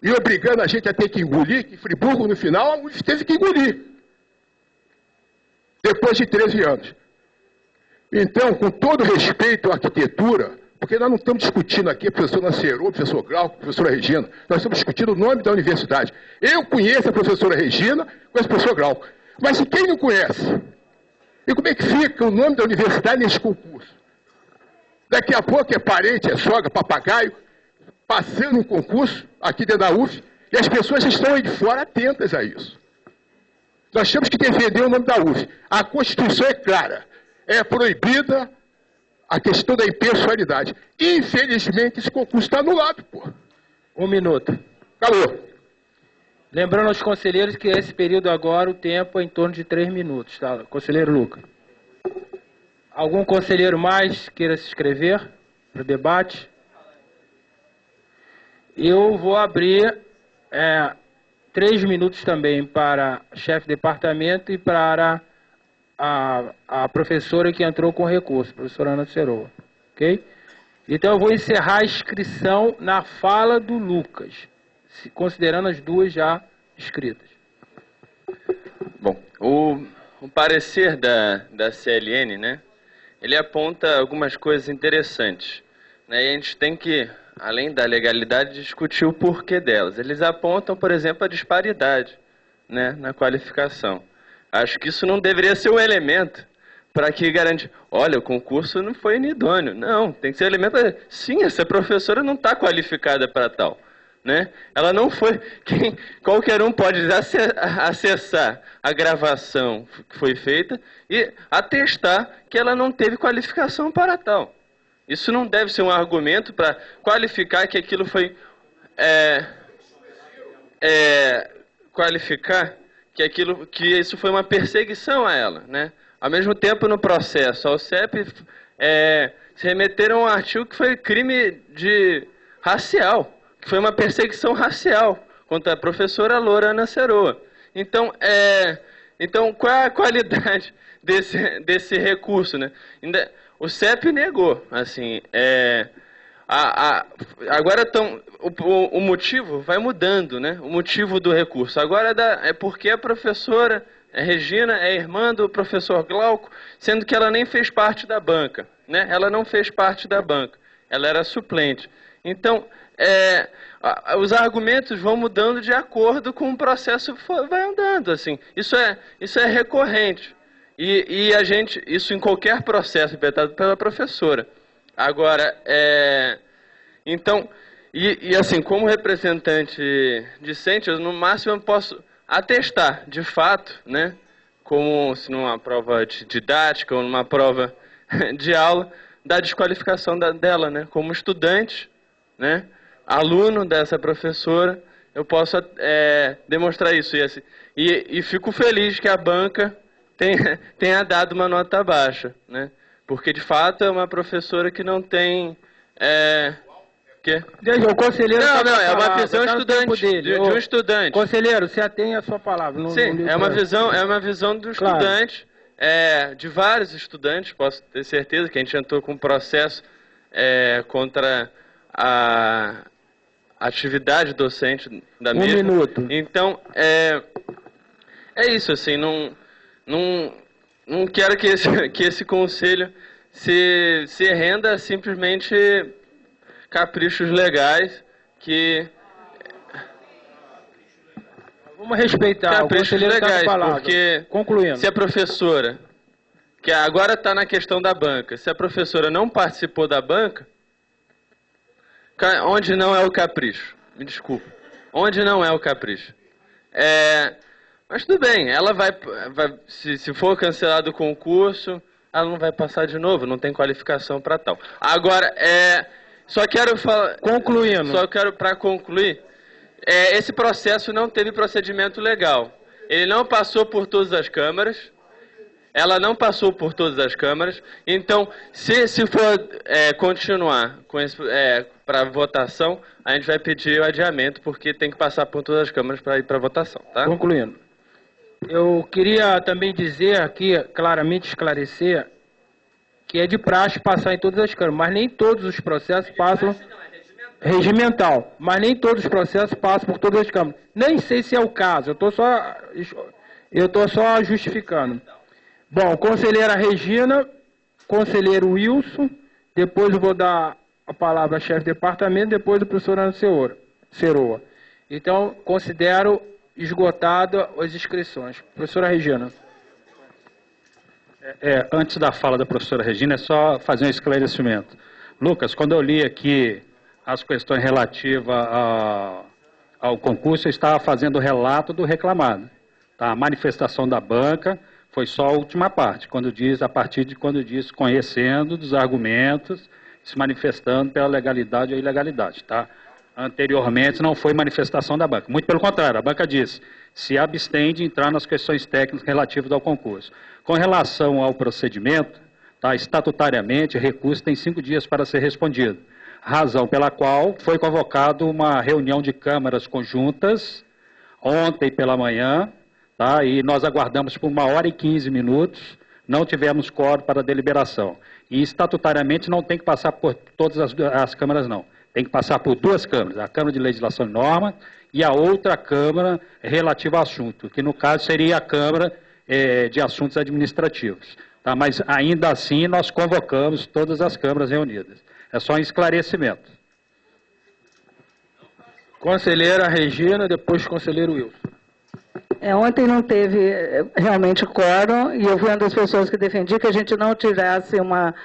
e obrigando a gente a ter que engolir, que Friburgo no final a UF teve que engolir. Depois de 13 anos. Então, com todo respeito à arquitetura, porque nós não estamos discutindo aqui professor Nacerô, professor Glauco, professora Regina, nós estamos discutindo o nome da universidade. Eu conheço a professora Regina, conheço o professor Glauco, mas e quem não conhece? E como é que fica o nome da universidade nesse concurso? Daqui a pouco é parente, é sogra, papagaio, passando um concurso aqui dentro da UF, e as pessoas estão aí de fora atentas a isso. Nós temos que defender o nome da UF. A Constituição é clara, é proibida a questão da impessoalidade. Infelizmente, esse concurso está anulado, pô. 1 minuto. Acabou. Lembrando aos conselheiros que esse período agora, o tempo é em torno de 3 minutos, tá? Conselheiro Lucas. Algum conselheiro mais queira se inscrever para o debate? Eu vou abrir 3 minutos também para chefe de departamento e para a professora que entrou com recurso, professora Ana Ceroa. Ok? Então eu vou encerrar a inscrição na fala do Lucas, considerando as duas já escritas. Bom, o parecer da CLN, né, ele aponta algumas coisas interessantes, né, e a gente tem que, além da legalidade, discutir o porquê delas. Eles apontam, por exemplo, a disparidade, né, na qualificação. Acho que isso não deveria ser um elemento para que garante, olha, o concurso não foi inidôneo. Não, tem que ser um elemento para, sim, essa professora não está qualificada para tal. Né? Ela não foi, qualquer um pode acessar a gravação que foi feita e atestar que ela não teve qualificação para tal. Isso não deve ser um argumento para qualificar que aquilo foi qualificar que isso foi uma perseguição a ela, né? Ao mesmo tempo, no processo ao CEP, se remeteram a um artigo que foi crime racial, que foi uma perseguição racial contra a professora Loura Ana Ceroa. Então, qual é a qualidade desse recurso, né? O CEP negou, assim, agora o motivo vai mudando, né? O motivo do recurso. Agora é porque a professora Regina é irmã do professor Glauco, sendo que ela nem fez parte da banca, né? Ela não fez parte da banca, ela era suplente. Então, os argumentos vão mudando de acordo com o processo vai andando, assim. Isso é recorrente. E isso em qualquer processo implementado pela professora. Agora, então, assim, como representante discente, eu no máximo posso atestar, de fato, né, como se numa prova de didática ou numa prova de aula, da desqualificação dela, né, como estudante, né, aluno dessa professora, eu posso demonstrar isso. E fico feliz que a banca tenha dado uma nota baixa, né? Porque, de fato, é uma professora que não tem... O conselheiro... Não, é uma visão estudante, de um estudante. Conselheiro, se atém a sua palavra. Sim, é uma visão do estudante, de vários estudantes, posso ter certeza que a gente entrou com um processo contra a atividade docente da mesma. 1 minuto. Então, é isso, assim, não quero que esse conselho se renda a simplesmente caprichos legais que... Vamos respeitar caprichos legais, porque concluindo. Se a professora, que agora está na questão da banca, se a professora não participou da banca, onde não é o capricho? Me desculpa. Onde não é o capricho? Mas tudo bem, ela vai se for cancelado o concurso, ela não vai passar de novo, não tem qualificação para tal. Agora, só quero falar... Concluindo. Só quero, para concluir, esse processo não teve procedimento legal. Ele não passou por todas as câmaras, ela não passou por todas as câmaras, então, se for continuar com para votação, a gente vai pedir o adiamento, porque tem que passar por todas as câmaras para ir para votação, tá? Concluindo. Eu queria também dizer aqui, claramente esclarecer, que é de praxe passar em todas as câmaras, mas nem todos os processos passam... Regimental, mas nem todos os processos passam por todas as câmaras. Nem sei se é o caso, eu estou só justificando. Bom, conselheira Regina, conselheiro Wilson, depois eu vou dar a palavra ao chefe de departamento, depois do professor Ana Ceroa. Então, considero esgotadas as inscrições. Professora Regina. Antes da fala da professora Regina, é só fazer um esclarecimento. Lucas, quando eu li aqui as questões relativas ao concurso, eu estava fazendo o relato do reclamado. Tá? A manifestação da banca foi só a última parte, a partir de quando diz conhecendo dos argumentos, se manifestando pela legalidade ou ilegalidade. Tá? Anteriormente não foi manifestação da banca. Muito pelo contrário, a banca disse, se abstém de entrar nas questões técnicas relativas ao concurso. Com relação ao procedimento, tá, estatutariamente, recurso tem 5 dias para ser respondido. Razão pela qual foi convocado uma reunião de câmaras conjuntas ontem pela manhã, tá, e nós aguardamos por 1h15, não tivemos quórum para deliberação. E estatutariamente não tem que passar por todas as câmaras, não. Tem que passar por 2 câmaras, a Câmara de Legislação e Norma e a outra Câmara relativa ao assunto, que no caso seria a Câmara de Assuntos Administrativos. Tá? Mas ainda assim nós convocamos todas as câmaras reunidas. É só um esclarecimento. Conselheira Regina, depois conselheiro Wilson. Ontem não teve realmente quórum e eu fui uma das pessoas que defendi que a gente não tirasse uma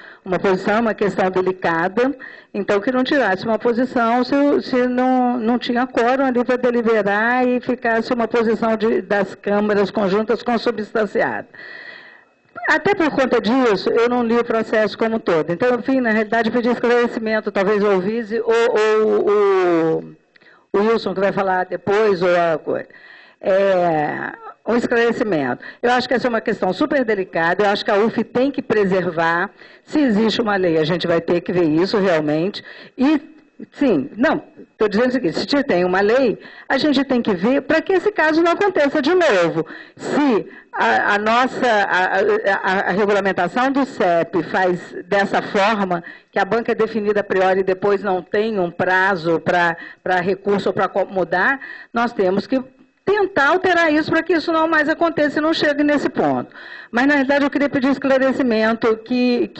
posição, uma questão delicada, então que não tirasse uma posição se não tinha quórum ali para deliberar e ficasse uma posição das câmaras conjuntas consubstanciada. Até por conta disso, eu não li o processo como todo. Então, eu vim, na realidade, pedir esclarecimento, talvez eu ouvisse, ou o Wilson, que vai falar depois, ou a coisa. Um esclarecimento. Eu acho que essa é uma questão super delicada, eu acho que a UF tem que preservar, se existe uma lei, a gente vai ter que ver isso realmente, e, sim, não, estou dizendo o seguinte, se tem uma lei, a gente tem que ver para que esse caso não aconteça de novo. Se a regulamentação do CEP faz dessa forma, que a banca é definida a priori e depois não tem um prazo para recurso ou para mudar, nós temos que tentar alterar isso para que isso não mais aconteça e não chegue nesse ponto. Mas, na realidade, eu queria pedir um esclarecimento que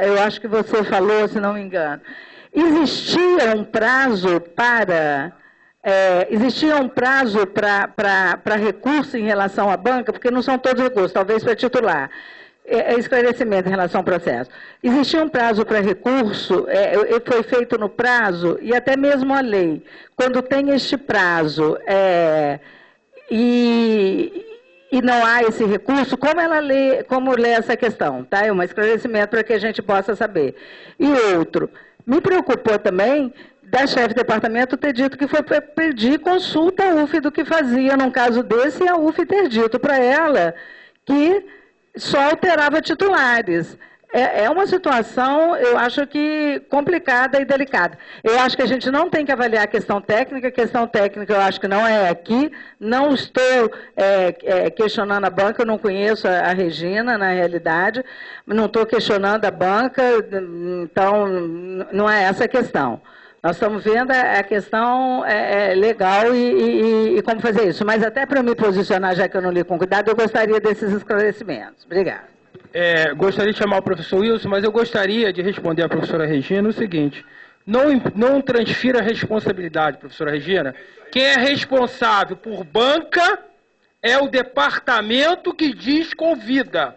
eu acho que você falou, se não me engano. Existia um prazo para recurso em relação à banca, porque não são todos recursos, talvez para titular. Esclarecimento em relação ao processo. Existia um prazo para recurso, foi feito no prazo, e até mesmo a lei, quando tem este prazo e não há esse recurso, como lê essa questão? Tá? É um esclarecimento para que a gente possa saber. E outro, me preocupou também da chefe de departamento ter dito que foi para pedir consulta à UF do que fazia num caso desse, e a UF ter dito para ela que só alterava titulares. É uma situação, eu acho que complicada e delicada. Eu acho que a gente não tem que avaliar a questão técnica eu acho que não é aqui, não estou questionando a banca, eu não conheço a Regina, na realidade, não estou questionando a banca, então não é essa a questão. Nós estamos vendo a questão legal e como fazer isso. Mas até para me posicionar, já que eu não li com cuidado, eu gostaria desses esclarecimentos. Obrigada. Gostaria de chamar o professor Wilson, mas eu gostaria de responder à professora Regina o seguinte. Não transfira a responsabilidade, professora Regina. Quem é responsável por banca é o departamento que diz convida.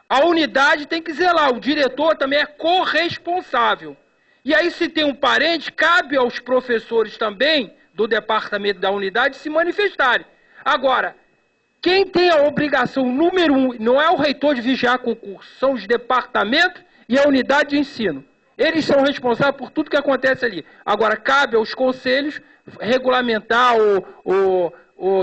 A unidade tem que zelar. O diretor também é corresponsável. E aí, se tem um parente, cabe aos professores também do departamento da unidade se manifestarem. Agora, quem tem a obrigação número 1 não é o reitor de vigiar concurso, são os departamentos e a unidade de ensino. Eles são responsáveis por tudo que acontece ali. Agora, cabe aos conselhos regulamentar ou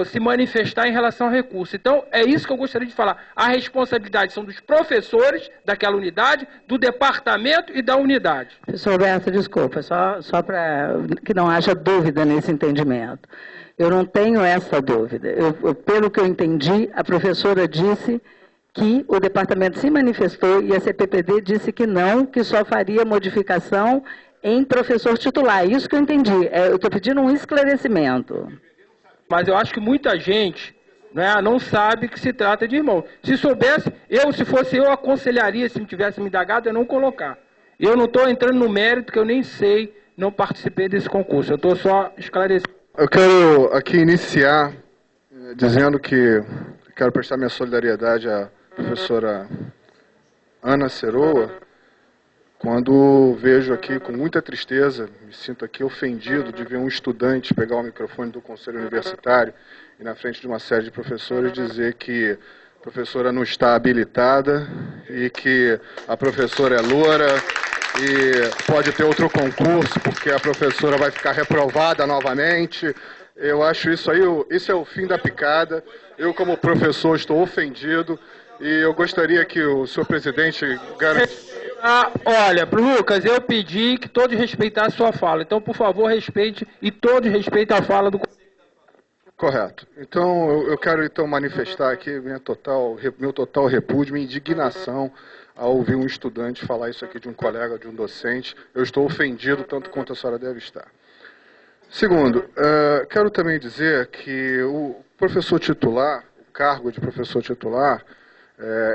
se manifestar em relação ao recurso. Então, é isso que eu gostaria de falar. A responsabilidade são dos professores daquela unidade, do departamento e da unidade. Professor Roberto, desculpa, só para que não haja dúvida nesse entendimento. Eu não tenho essa dúvida. Pelo que eu entendi, a professora disse que o departamento se manifestou e a CPPD disse que não, que só faria modificação em professor titular. Isso que eu entendi. Eu estou pedindo um esclarecimento. Mas eu acho que muita gente não sabe que se trata de irmão. Se soubesse, se fosse eu, aconselharia, se me tivesse me indagado, eu não colocar. Eu não estou entrando no mérito, que eu nem sei, não participei desse concurso. Eu estou só esclarecendo. Eu quero aqui iniciar dizendo que quero prestar minha solidariedade à professora Ana Ceroa quando vejo aqui com muita tristeza, me sinto aqui ofendido de ver um estudante pegar o microfone do Conselho Universitário e na frente de uma série de professores dizer que a professora não está habilitada e que a professora é loura e pode ter outro concurso porque a professora vai ficar reprovada novamente. Eu acho isso aí, isso é o fim da picada. Eu, como professor, estou ofendido e eu gostaria que o senhor presidente garantisse... Olha, Lucas, eu pedi que todos respeitassem a sua fala. Então, por favor, respeite e todos respeitem a fala do... Correto. Então, eu quero então manifestar aqui meu total repúdio, minha indignação ao ouvir um estudante falar isso aqui de um colega, de um docente. Eu estou ofendido tanto quanto a senhora deve estar. Segundo, quero também dizer que o professor titular, o cargo de professor titular,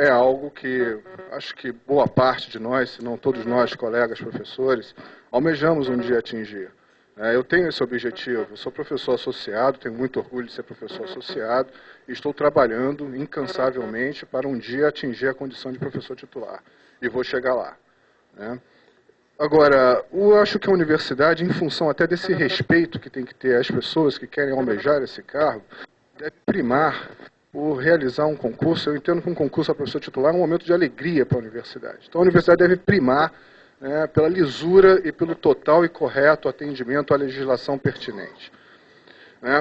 é algo que acho que boa parte de nós, se não todos nós, colegas professores, almejamos um dia atingir. Eu tenho esse objetivo, eu sou professor associado, tenho muito orgulho de ser professor associado e estou trabalhando incansavelmente para um dia atingir a condição de professor titular. E vou chegar lá. Agora, eu acho que a universidade, em função até desse respeito que tem que ter às pessoas que querem almejar esse cargo, deve primar por realizar um concurso. Eu entendo que um concurso a professor titular é um momento de alegria para a universidade. Então a universidade deve primar pela lisura e pelo total e correto atendimento à legislação pertinente.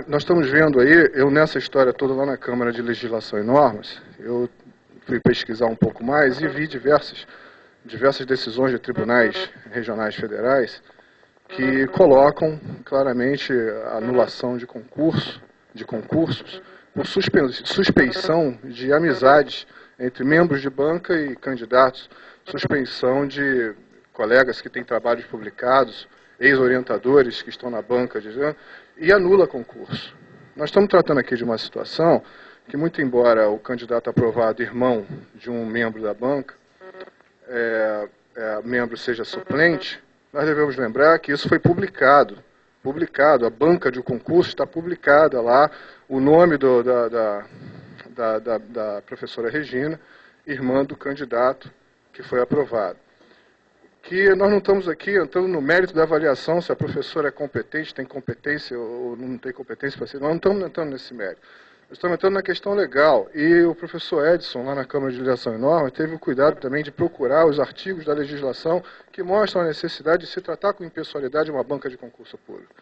Nós estamos vendo aí, eu nessa história toda lá na Câmara de Legislação e Normas, eu fui pesquisar um pouco mais e vi diversas decisões de tribunais regionais federais que colocam claramente a anulação de concursos por suspeição de amizades entre membros de banca e candidatos, suspeição de colegas que têm trabalhos publicados, ex-orientadores que estão na banca, e anula concurso. Nós estamos tratando aqui de uma situação que, muito embora o candidato aprovado, irmão de um membro da banca, membro seja suplente, nós devemos lembrar que isso foi publicado, a banca de concurso está publicada lá, o nome da professora Regina, irmã do candidato que foi aprovado. Que nós não estamos aqui entrando no mérito da avaliação, se a professora é competente, tem competência ou não tem competência para ser. Nós não estamos entrando nesse mérito. Nós estamos entrando na questão legal. E o professor Edson, lá na Câmara de Legislação e Normas, teve o cuidado também de procurar os artigos da legislação que mostram a necessidade de se tratar com impessoalidade uma banca de concurso público.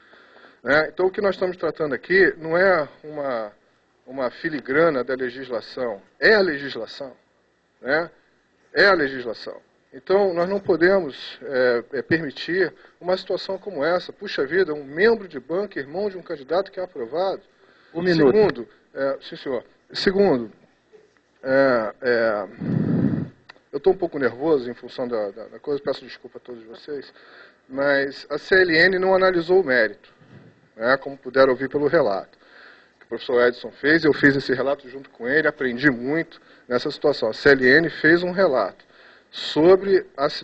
Então, o que nós estamos tratando aqui não é uma filigrana da legislação, é a legislação. É a legislação. Então, nós não podemos permitir uma situação como essa. Puxa vida, um membro de banca, irmão de um candidato que é aprovado. Um minuto. Segundo, sim, senhor. Segundo, eu estou um pouco nervoso em função da coisa, peço desculpa a todos vocês, mas a CLN não analisou o mérito, como puderam ouvir pelo relato que o professor Edson fez. Eu fiz esse relato junto com ele, aprendi muito nessa situação. A CLN fez um relato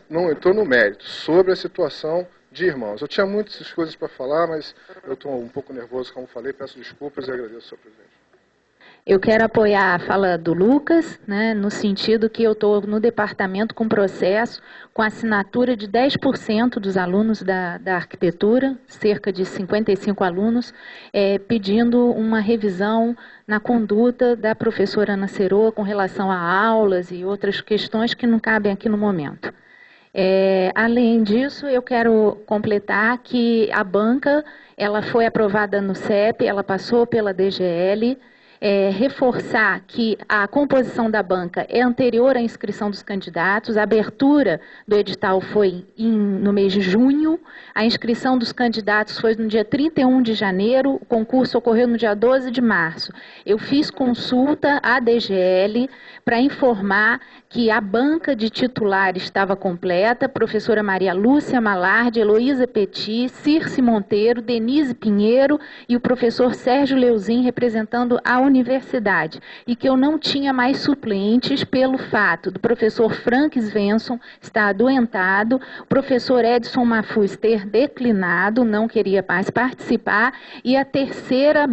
não entrou no mérito, sobre a situação de irmãos. Eu tinha muitas coisas para falar, mas eu estou um pouco nervoso, como falei, peço desculpas e agradeço, senhor presidente. Eu quero apoiar a fala do Lucas, no sentido que eu estou no departamento com processo, com assinatura de 10% dos alunos da arquitetura, cerca de 55 alunos, pedindo uma revisão na conduta da professora Ana Ceroa com relação a aulas e outras questões que não cabem aqui no momento. Além disso, eu quero completar que a banca ela foi aprovada no CEP, ela passou pela DGL, reforçar que a composição da banca é anterior à inscrição dos candidatos, a abertura do edital foi no mês de junho, a inscrição dos candidatos foi no dia 31 de janeiro, o concurso ocorreu no dia 12 de março. Eu fiz consulta à DGL para informar que a banca de titulares estava completa, professora Maria Lúcia Malardi, Heloísa Petit, Circe Monteiro, Denise Pinheiro e o professor Sérgio Leuzin representando a universidade, e que eu não tinha mais suplentes pelo fato do professor Frank Svensson estar adoentado, o professor Edson Mafuz ter declinado, não queria mais participar, e a terceira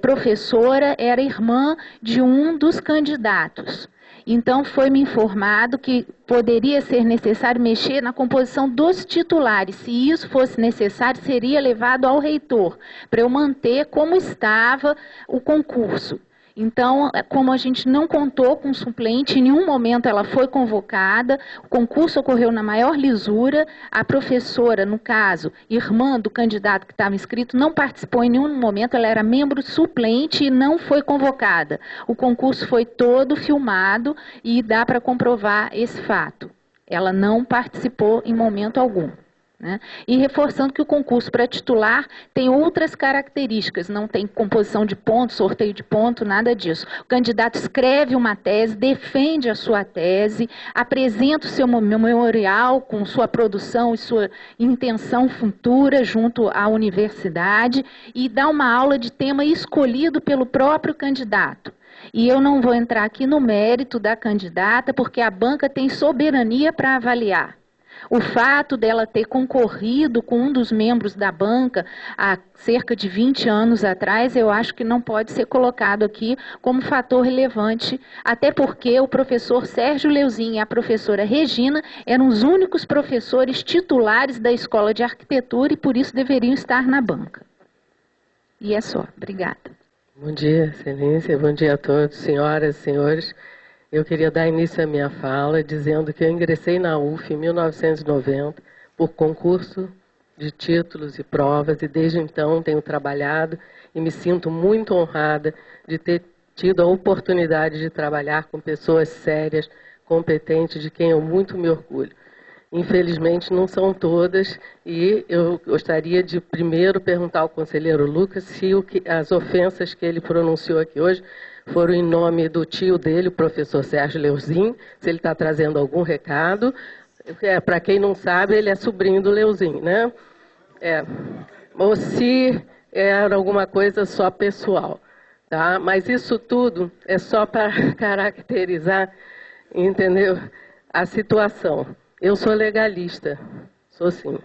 professora era irmã de um dos candidatos. Então, foi-me informado que poderia ser necessário mexer na composição dos titulares. Se isso fosse necessário, seria levado ao reitor, para eu manter como estava o concurso. Então, como a gente não contou com suplente, em nenhum momento ela foi convocada, o concurso ocorreu na maior lisura, a professora, no caso, irmã do candidato que estava inscrito, não participou em nenhum momento, ela era membro suplente e não foi convocada. O concurso foi todo filmado e dá para comprovar esse fato. Ela não participou em momento algum. Né? E reforçando que o concurso para titular tem outras características, não tem composição de pontos, sorteio de ponto, nada disso. O candidato escreve uma tese, defende a sua tese, apresenta o seu memorial com sua produção e sua intenção futura junto à universidade e dá uma aula de tema escolhido pelo próprio candidato. E eu não vou entrar aqui no mérito da candidata, porque a banca tem soberania para avaliar. O fato dela ter concorrido com um dos membros da banca há cerca de 20 anos atrás, eu acho que não pode ser colocado aqui como fator relevante, até porque o professor Sérgio Leuzinho e a professora Regina eram os únicos professores titulares da Escola de Arquitetura e por isso deveriam estar na banca. E é só. Obrigada. Bom dia, Excelência. Bom dia a todos, senhoras e senhores. Eu queria dar início à minha fala dizendo que eu ingressei na UF em 1990 por concurso de títulos e provas e desde então tenho trabalhado e me sinto muito honrada de ter tido a oportunidade de trabalhar com pessoas sérias, competentes, de quem eu muito me orgulho. Infelizmente não são todas e eu gostaria de primeiro perguntar ao conselheiro Lucas se as ofensas que ele pronunciou aqui hoje foram em nome do tio dele, o professor Sérgio Leuzinho, se ele está trazendo algum recado. Para quem não sabe, ele é sobrinho do Leuzinho, né? Ou se era alguma coisa só pessoal, tá? Mas isso tudo é só para caracterizar, entendeu? A situação. Eu sou legalista, sou sim,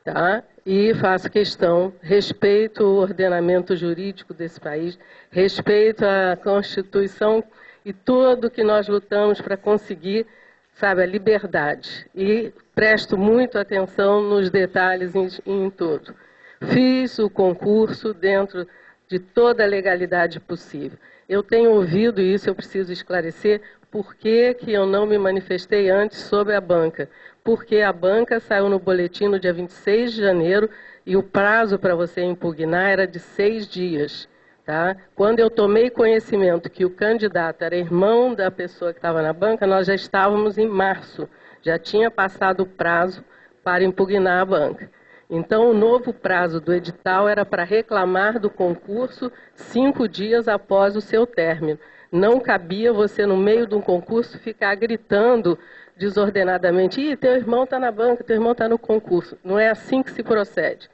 tá? E faço questão, respeito o ordenamento jurídico desse país, respeito a Constituição e tudo que nós lutamos para conseguir, sabe, a liberdade. E presto muito atenção nos detalhes em tudo. Fiz o concurso dentro de toda a legalidade possível. Eu tenho ouvido isso, eu preciso esclarecer por que eu não me manifestei antes sobre a banca. Porque a banca saiu no boletim no dia 26 de janeiro e o prazo para você impugnar era de 6 dias. Tá? Quando eu tomei conhecimento que o candidato era irmão da pessoa que estava na banca, nós já estávamos em março, já tinha passado o prazo para impugnar a banca. Então, o novo prazo do edital era para reclamar do concurso 5 dias após o seu término. Não cabia você, no meio de um concurso, ficar gritando desordenadamente: "Ih, teu irmão está na banca, teu irmão está no concurso". Não é assim que se procede.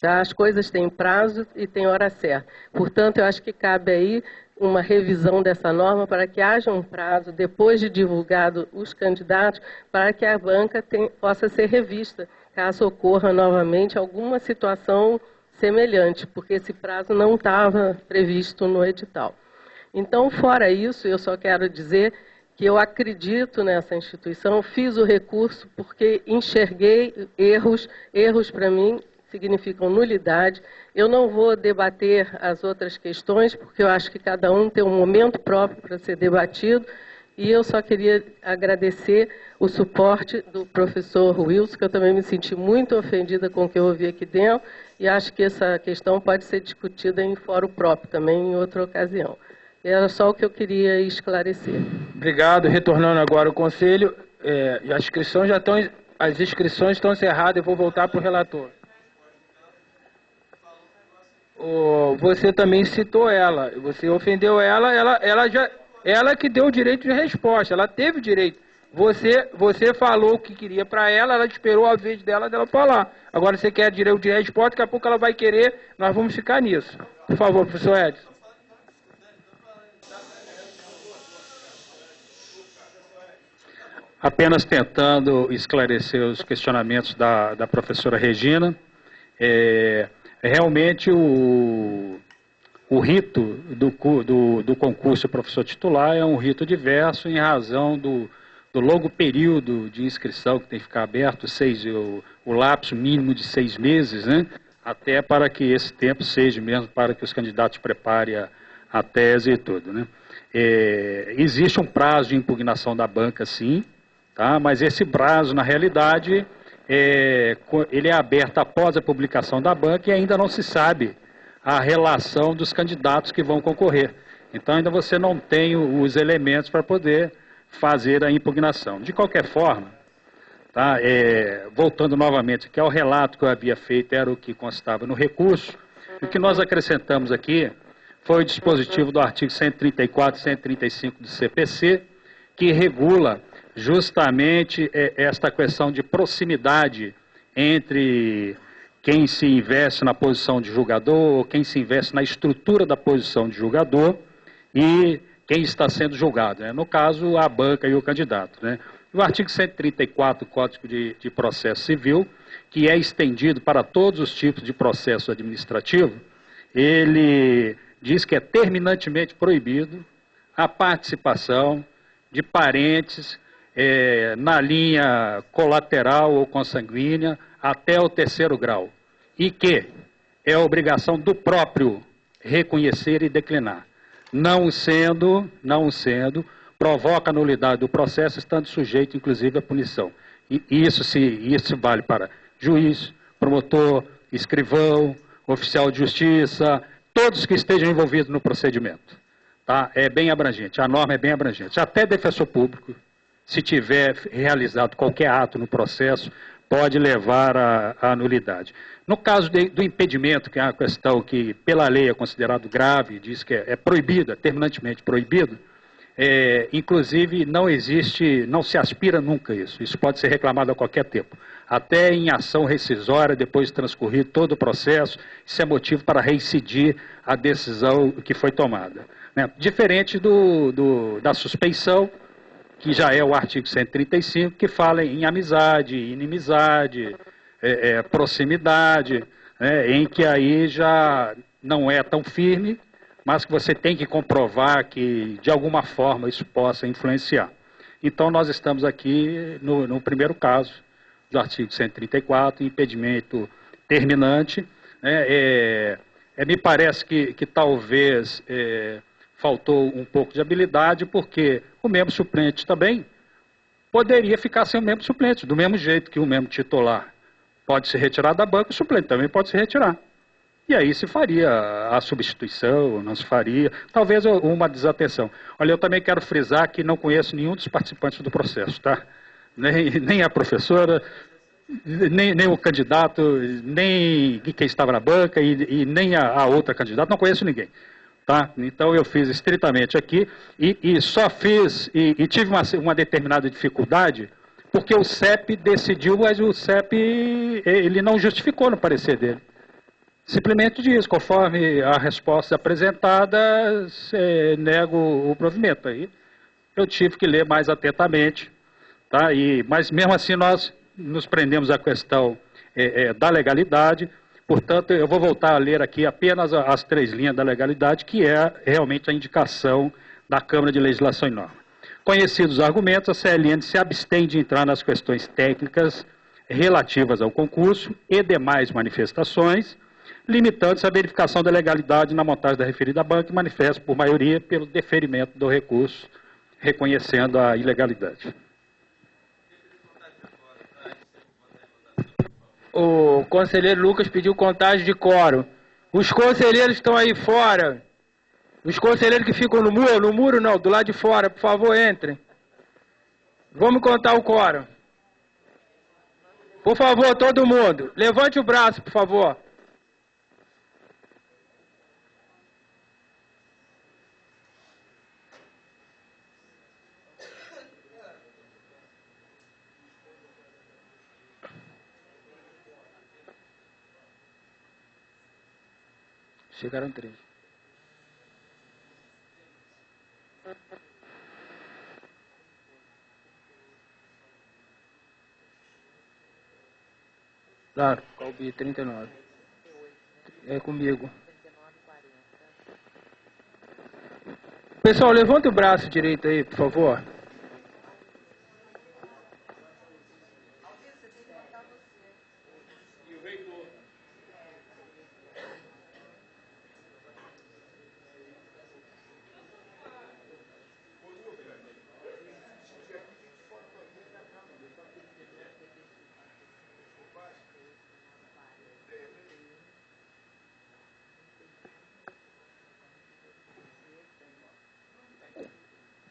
Tá? As coisas têm prazo e têm hora certa. Portanto, eu acho que cabe aí uma revisão dessa norma para que haja um prazo, depois de divulgado os candidatos, para que a banca possa ser revista, caso ocorra novamente alguma situação semelhante, porque esse prazo não estava previsto no edital. Então, fora isso, eu só quero dizer que eu acredito nessa instituição, fiz o recurso porque enxerguei erros para mim significam nulidade. Eu não vou debater as outras questões, porque eu acho que cada um tem um momento próprio para ser debatido, e eu só queria agradecer o suporte do professor Wilson, que eu também me senti muito ofendida com o que eu ouvi aqui dentro, e acho que essa questão pode ser discutida em fórum próprio também, em outra ocasião. Era só o que eu queria esclarecer. Obrigado. Retornando agora ao conselho, as inscrições estão encerradas, eu vou voltar para o relator. Você também citou ela, você ofendeu ela que deu o direito de resposta, ela teve o direito. Você falou o que queria para ela esperou a vez dela falar. Agora você quer direito de resposta, daqui a pouco ela vai querer, nós vamos ficar nisso. Por favor, professor Edson. Apenas tentando esclarecer os questionamentos da professora Regina. Realmente o rito do concurso de professor titular é um rito diverso em razão do longo período de inscrição que tem que ficar aberto, o lapso mínimo de 6 meses, né? Até para que esse tempo seja mesmo para que os candidatos preparem a tese e tudo, né? Existe um prazo de impugnação da banca, sim, tá? Mas esse prazo, na realidade, ele é aberto após a publicação da banca e ainda não se sabe a relação dos candidatos que vão concorrer. Então, ainda você não tem os elementos para poder fazer a impugnação. De qualquer forma, tá? Voltando novamente aqui ao relato que eu havia feito, era o que constava no recurso, o que nós acrescentamos aqui foi o dispositivo do artigo 134 e 135 do CPC, que regula justamente esta questão de proximidade entre quem se investe na posição de julgador, ou quem se investe na estrutura da posição de julgador, e quem está sendo julgado, né? No caso, a banca e o candidato, né? O artigo 134 do Código de Processo Civil, que é estendido para todos os tipos de processo administrativo, ele diz que é terminantemente proibido a participação de parentes na linha colateral ou consanguínea até o 3º grau, e que é obrigação do próprio reconhecer e declinar. Não sendo, provoca a nulidade do processo, estando sujeito, inclusive, à punição. E isso vale para juiz, promotor, escrivão, oficial de justiça, todos que estejam envolvidos no procedimento. Tá? É bem abrangente, a norma é bem abrangente. Até defensor público, se tiver realizado qualquer ato no processo, pode levar à nulidade. No caso do impedimento, que é uma questão que pela lei é considerado grave, diz que é proibido, é terminantemente proibido, inclusive não se aspira nunca isso. Isso pode ser reclamado a qualquer tempo. Até em ação rescisória, depois de transcorrido todo o processo, isso é motivo para reincidir a decisão que foi tomada, né? Diferente da suspeição, que já é o artigo 135, que fala em amizade, inimizade, proximidade, né, em que aí já não é tão firme, mas que você tem que comprovar que, de alguma forma, isso possa influenciar. Então, nós estamos aqui no primeiro caso do artigo 134, impedimento terminante. Né, me parece que talvez faltou um pouco de habilidade, porque o membro suplente também poderia ficar sem o membro suplente, do mesmo jeito que o membro titular pode se retirar da banca, o suplente também pode se retirar. E aí se faria a substituição, não se faria, talvez uma desatenção. Olha, eu também quero frisar que não conheço nenhum dos participantes do processo, tá? Nem a professora, nem o candidato, nem quem estava na banca e nem a outra candidata, não conheço ninguém. Tá? Então eu fiz estritamente aqui e só fiz, e tive uma determinada dificuldade, porque o CEP decidiu, mas o CEP ele não justificou no parecer dele. Simplesmente diz, conforme a resposta apresentada, nego o provimento. Aí eu tive que ler mais atentamente, tá? Mas mesmo assim nós nos prendemos à questão da legalidade. Portanto, eu vou voltar a ler aqui apenas as 3 linhas da legalidade, que é realmente a indicação da Câmara de Legislação e Norma. Conhecidos os argumentos, a CLN se abstém de entrar nas questões técnicas relativas ao concurso e demais manifestações, limitando-se à verificação da legalidade na montagem da referida banca e manifesta por maioria pelo deferimento do recurso, reconhecendo a ilegalidade. O conselheiro Lucas pediu contagem de quórum. Os conselheiros estão aí fora. Os conselheiros que ficam no muro não, do lado de fora, por favor, entrem. Vamos contar o quórum. Por favor, todo mundo, levante o braço, por favor. Chegaram 3. Claro, Calbi 39. É comigo. Pessoal, levanta o braço direito aí, por favor. –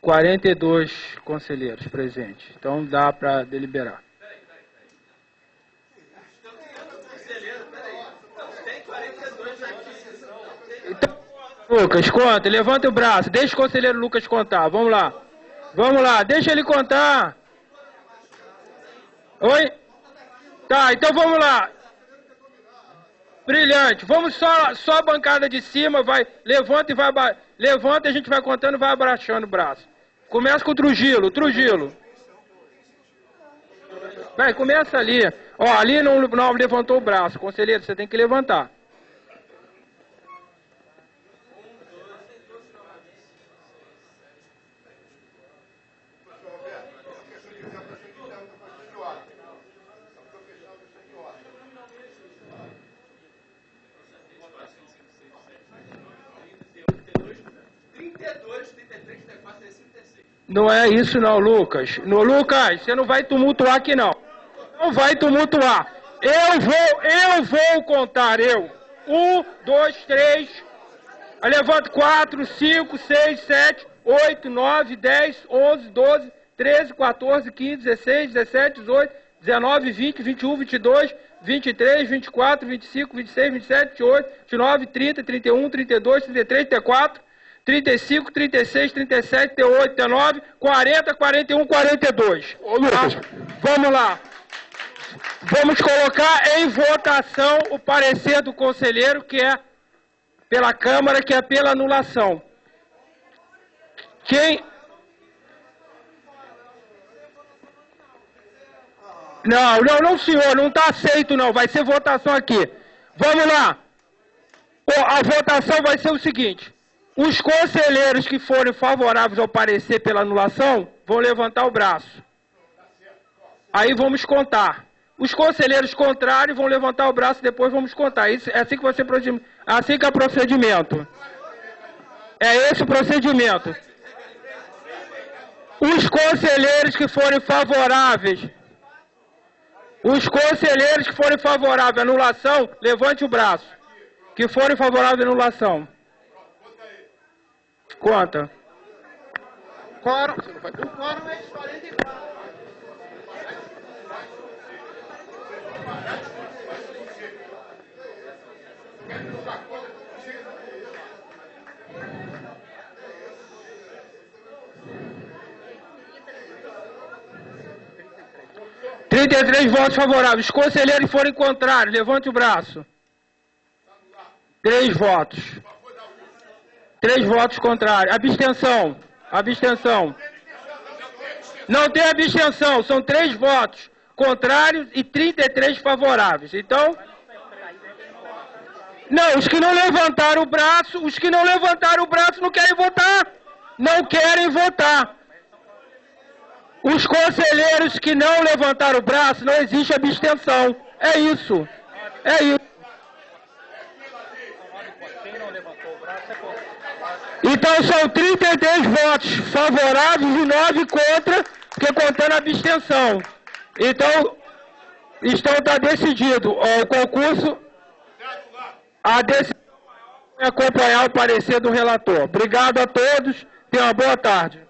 42 conselheiros presentes. Então dá para deliberar. Então, Lucas, conta, levanta o braço, deixa o conselheiro Lucas contar. Vamos lá. Vamos lá, deixa ele contar. Oi? Tá, então vamos lá. Brilhante. Vamos só a bancada de cima, vai, levanta e vai, levanta, a gente vai contando e vai abaixando o braço. Começa com o Trujillo, Trujillo. Vai, começa ali. Ó, ali não levantou o braço. Conselheiro, você tem que levantar. Não é isso não, Lucas. Lucas, você não vai tumultuar aqui não. Não vai tumultuar. Eu vou contar, eu. 1, 2, 3. Levanta 4, 5, 6, 7, 8, 9, 10, 11, 12, 13, 14, 15, 16, 17, 18, 19, 20, 21, 22, 23, 24, 25, 26, 27, 28, 29, 30, 31, 32, 33, 34, 35, 36, 37, 38, 39, 40, 41, 42. Ô, Lucas. Vamos lá. Vamos colocar em votação o parecer do conselheiro, que é pela Câmara, que é pela anulação. Quem... Não, senhor, não está aceito não, vai ser votação aqui. Vamos lá. A votação vai ser o seguinte. Os conselheiros que forem favoráveis ao parecer pela anulação vão levantar o braço. Aí vamos contar. Os conselheiros contrários vão levantar o braço e depois vamos contar. Isso, é assim que você assim que é o procedimento. É esse o procedimento. Os conselheiros que forem favoráveis. Os conselheiros que forem favoráveis à anulação, levante o braço. Que forem favoráveis à anulação. Conta. O quórum é de 44. (33 votos favoráveis. Os conselheiros forem contrários, levante o braço. 3 votos. 3 votos contrários. Abstenção. Abstenção. Não tem abstenção. São 3 votos contrários e 33 favoráveis. Então... Não, os que não levantaram o braço, não querem votar. Não querem votar. Os conselheiros que não levantaram o braço, não existe abstenção. É isso. É isso. Então são 33 votos favoráveis e 9 contra, porque contando a abstenção. Então está decidido. O concurso, a decisão é acompanhar o parecer do relator. Obrigado a todos. Tenham uma boa tarde.